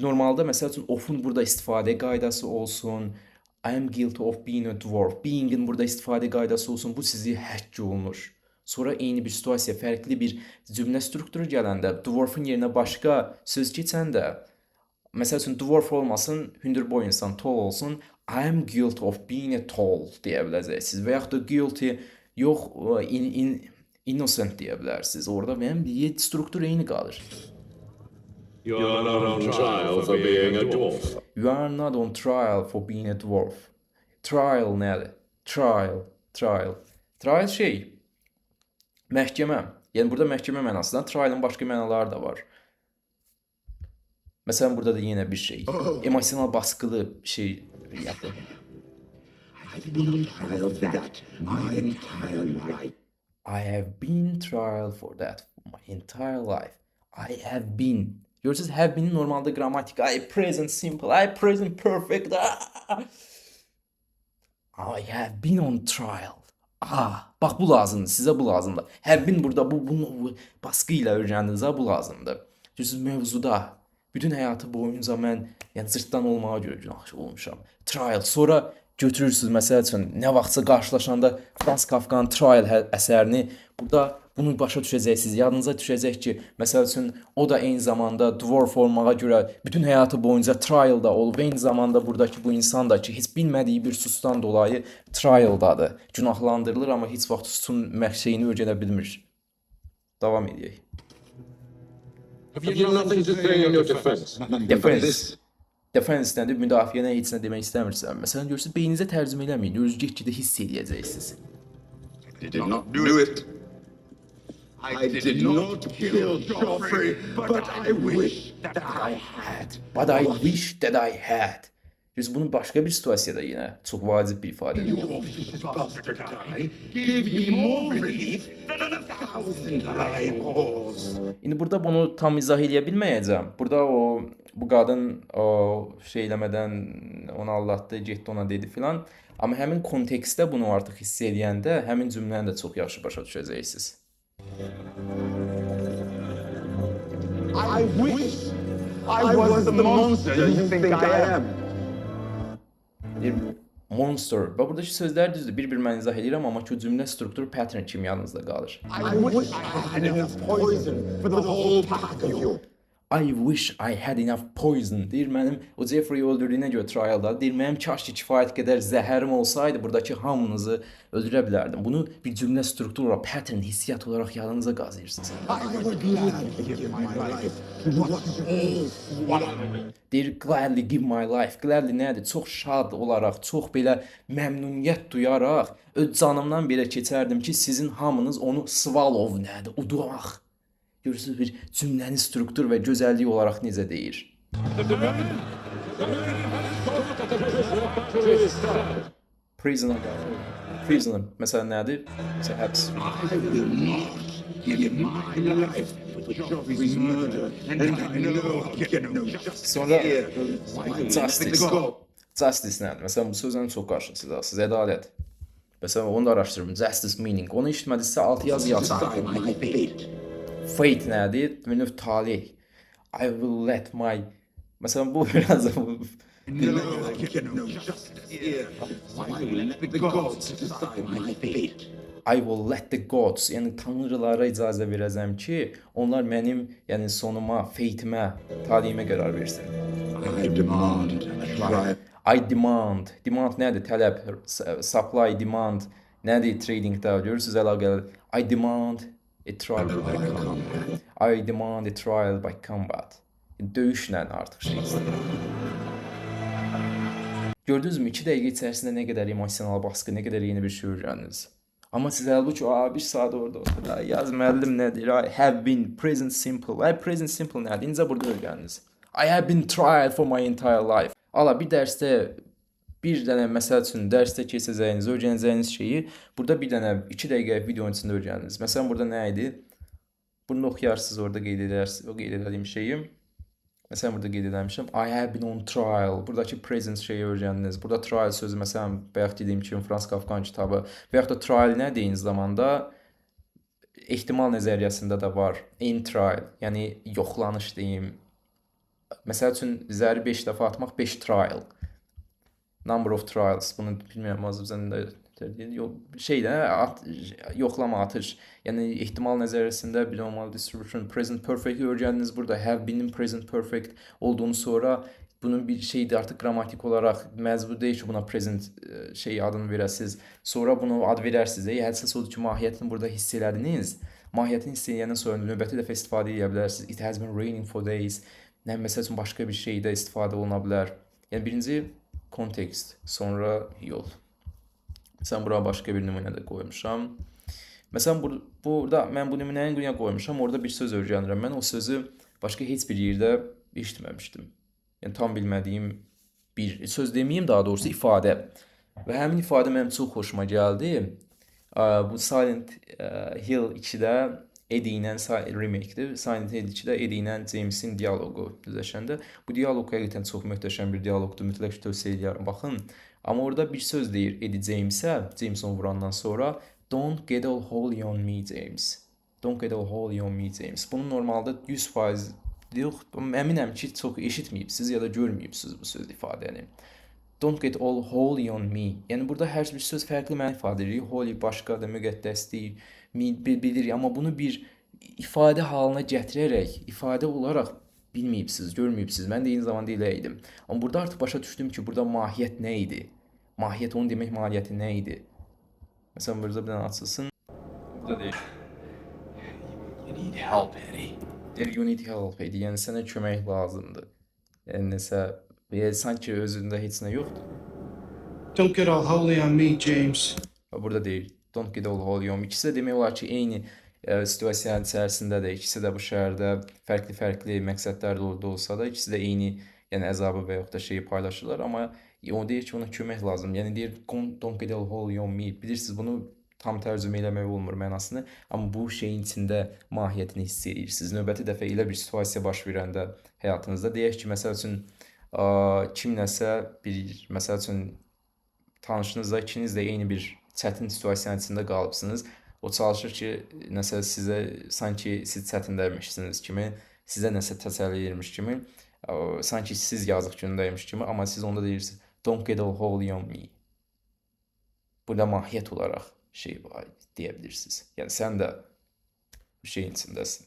A: Normalda məsəl üçün of'un burada istifadə qaydası olsun. I am guilty of being a dwarf. Being'in burada istifadə qaydası olsun. Bu sizi həkk olunur. Sonra eyni bir situasiya, fərqli bir cümlə strukturu gələndə, dwarf'ın yerinə başqa söz keçəndə, məsəl üçün dwarf olmasın, hündürboy insan, tall olsun, I am guilty of being a tall deyə biləcəksiniz. Və yaxud da guilty, yox, innocent deyə bilərsiniz. Orada mənim struktur eyni qalır.
B: You are not on trial for being a dwarf.
A: You are not on trial for being a dwarf. Trial nədir? Trial şey, məhkəmə. Yəni burada məhkəmə mənasından trialın başqa mənaları da var. Məsələn burada da yenə bir şey. Emosional baskılı bir şey yapır.
B: I've been on trial for that my entire life.
A: I have been trial for that my entire life. I have been. Görürsünüz, have been'in normalde gramatik. I present simple. I present perfect. I have been on trial. Bax bu lazımdır. Sizə bu lazımdır. Have been burada bunu baskı ilə öyrəndinizə bu lazımdır. Görürsünüz, mövzuda bütün həyatı boyunca mən yəni cırtdan olmağa görə günahkar olmuşam. Trial. Sonra götürürsünüz məsəl üçün nə vaxtsa qarşılaşanda Franz Kafka'nın Trial əsərini burada bunu başa düşəcəksiniz. Yadınıza düşəcək ki, məsəl üçün o da eyni zamanda dwarf olmağa görə bütün həyatı boyunca trialda olub, eyni zamanda buradakı bu insan da ki, heç bilmədiyi bir suçdan dolayı trialdadır. Günahlandırılır, amma heç vaxt suçun məqsədini öyrənə bilmir. Davam edək.
B: Have you nothing to say in your defense?
A: Defense nədir? Müdafiənə heç nə demək istəmirsən. Məsələn, görürsünüz, beyninizə tərcümə eləməyin. Özünüz get-gedə hiss edəcəksiniz.
B: I did not do it. I did not kill Joffrey, but I wish that I had.
A: But I wish that I had. Biz bunun başqa bir situasiyada yenə çox vacib bir ifadə.
B: Your bastard eye gave me more relief than 1,000 live whores.
A: İndi burada bunu tam izah edə bilməyəcəm. Burada bu qadın şey eləmədən onu aldatdı, getdi ona dedi filan. Amma həmin kontekstdə bunu artıq hiss edəndə həmin cümləni də çox yaxşı başa düşəcəksiniz.
B: I wish I was the monster you think I am.
A: Bir monster. Və buradakı sözlər düzdür. Bir-bir mən izah edirəm, amma ki, cümlə strukturu pattern kimi yanınızda qalır.
B: I wish I had enough poison for the whole pack of you.
A: I wish I had enough poison. Deyir mənim o Jeffrey öldürdüyünə görə trialda. Deyir mənim kaş ki kifayət qədər zəhərim olsaydı buradakı hamınızı öldürə bilərdim. Bunu bir cümlə strukturu olaraq, pattern, hissiyat olaraq yadınıza qazıyırsınız.
B: I would gladly give my life to watch all swallow.
A: Deyir gladly give my life. Gladly nədir? Çox şad olaraq, çox belə məmnuniyyət duyaraq öz canımdan belə keçərdim ki, sizin hamınız onu swallow nədir? Udumaq. Görürsünüz bir cümlənin struktur və gözəlliyi olaraq necə deyir. Prisoner. Məsələn nədir? Həbs.
B: I will not give my life for Joffrey's murder, and I know I'll get no justice
A: Sonra
B: here.
A: Justice nədir? Məsələn bu sözlə çox qarşısınız. Ədalət. Məsələn onu da araşdırın. Justice meaning. Onu eşitmədinizsə alt yazı yazın.
B: My fate.
A: Fate nədir? Növ talih. I will let my... Məsələn bu biraz
B: No, I'll get no justice here. I will let the gods decide my fate.
A: I will let the gods, yəni tanrılara icazə verəcəm ki, onlar mənim, yəni sonuma, fate'imə, talihimə qərar versin.
B: I demand a trial.
A: I demand. Demand nədir? Tələb. Supply, demand nədir tradingdə? Görürsüz əlaqəli. I demand a trial by combat. I demand a trial by combat. Döyüşlə artıq şey istəyir. Gördünüzmü? 2 dəqiqə içərisində nə qədər emosional baskı, nə qədər yeni bir şey öyrəndiniz. Amma siz halbuki bir saat orada olsa yaz müəllim nədir? I have been present simple. Present simple nədir? İncə burada öyrəndiniz. I have been tried for my entire life. Ala bir dərsdə bir dənə məsəl üçün dərsdə keçəcəyiniz, öyrənəcəyiniz şeyi burada bir dənə 2 dəqiqə videonun içində öyrəndiniz. Məsələn burada nə idi? Bunu oxuyarsınız, orada qeyd edərsiniz, o qeyd edədiyim şeyi. Məsələn burada qeyd etmişəm. I have been on trial. Buradakı present şeyi öyrəndiniz. Burada trial sözü məsələn bayaq dediyim kimi Frans Kafkanın kitabı və yaxud da trial nə deyin zamanda ehtimal nəzəriyyəsində də var. In trial, yəni yoxlanış deyim. Məsəl üçün zəri 5 dəfə atmaq 5 trial. Number of trials. Bunu bilmirəm Azərbaycanda şeydə yoxlama atış. Yəni ehtimal nəzəriyyəsində binomial distribution present perfect öyrəndiniz. Burada have been present perfect olduğunu sonra bunun bir şeydir artıq qrammatik olaraq məcbur deyil ki, buna present şey adını verəsiniz. Sonra bunu ad verərsiniz. Əsas odur ki, mahiyyətini burada hiss elədiniz. Mahiyyətini hiss edəndən sonra növbəti dəfə istifadə edə bilərsiniz. It has been raining for days. Nə məsəl üçün başqa bir şeydə istifadə oluna bilər. Yəni birinci kontekst, sonra yol. Məsələn, bura başqa bir nümunə də qoymuşam. Məsələn, burada mən bu nümunəni qıya qoymuşam, orada bir söz öyrənirəm. Mən o sözü başqa heç bir yerdə eşitməmişdim. Yəni, tam bilmədiyim bir söz deməyim, daha doğrusu ifadə. Və həmin ifadə mənim çox xoşuma gəldi. Bu Silent Hill 2-də Eddie ilə remake-dir. Silent Hill 2-də Eddie ilə Jamesin dialoqu düzləşəndə. Bu dialoq həqiqətən çox möhtəşəm bir dialoqdur. Mütləq tövsiyə edirəm, baxın. Amma orada bir söz deyir Eddie Jamesə, James onu vurandan sonra Don't get all holy on me, James. Don't get all holy on me, James. Bunu normalda 100% yox, əminəm ki, çox eşitməyibsiniz ya da görməyibsiniz bu söz ifadəni. Don't get all holy on me. Yəni burada hər bir söz fərqli məna ifadə edir. Holy başqadır, müqəddəsdir, bilir. Amma bunu bir ifadə halına gətirərək, ifadə olaraq bilməyibsiniz, görməyibsiniz. Mən də eyni zamanda elə idim. Amma burada artıq başa düşdüm ki, burada mahiyyət nə idi? Mahiyyət onun demək mahiyyəti nə idi? Məsələn, burada bir dənə açılsın. Burada deyir.
B: You need help, Eddie.
A: You need help, Eddie. Yəni sənə kömək lazımdır. Yəni nəsə, sanki özündə heç nə yoxdur.
C: Don't get all holy on me, James.
A: Burada deyir. Don't get all holy on me. İkisi də demək olar ki, eyni situasiyanın içərisindədir. İkisi də bu şəhərdə fərqli məqsədlərlə orada olsa da, ikisi də eyni, yəni əzabı və yaxud da şeyi paylaşırlar. Amma o deyir ki, ona kömək lazım. Yəni deyir, don't get all holy on me. Bilirsiniz, bunu tam tərcümə eləmək olmur mənasını. Amma bu şeyin içində mahiyyətini hiss edirsiniz. Növbəti dəfə elə bir situasiya baş verəndə həyatınızda, deyək ki, məsəl üçün, kimləsə məsəl üçün, tanışınızda ikiniz də eyni bir çətin situasiyanın içində qalıbsınız. O çalışır ki, nəsə sizə sanki siz çətindəymişsiniz kimi, sizə nəsə təsəlli edirmiş kimi, sanki siz yazıq gündəymiş kimi, amma siz onda deyirsiniz, don't get all holy on me. Burada mahiyyət olaraq şey deyə bilirsiniz. Yəni sən də bu şeyin içindəsin.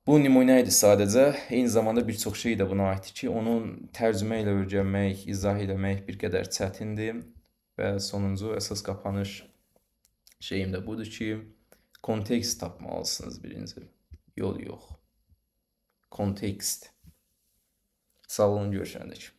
A: Bu nümunə idi sadəcə. Eyni zamanda bir çox şey də buna aiddir ki, onun tərcümə ilə öyrənmək, izah eləmək bir qədər çətindir. Və sonuncu əsas qapanış şeyim də budur ki, kontekst tapmalısınız birinci. Yol yox. Kontekst. Sağ olun, görüşəndək.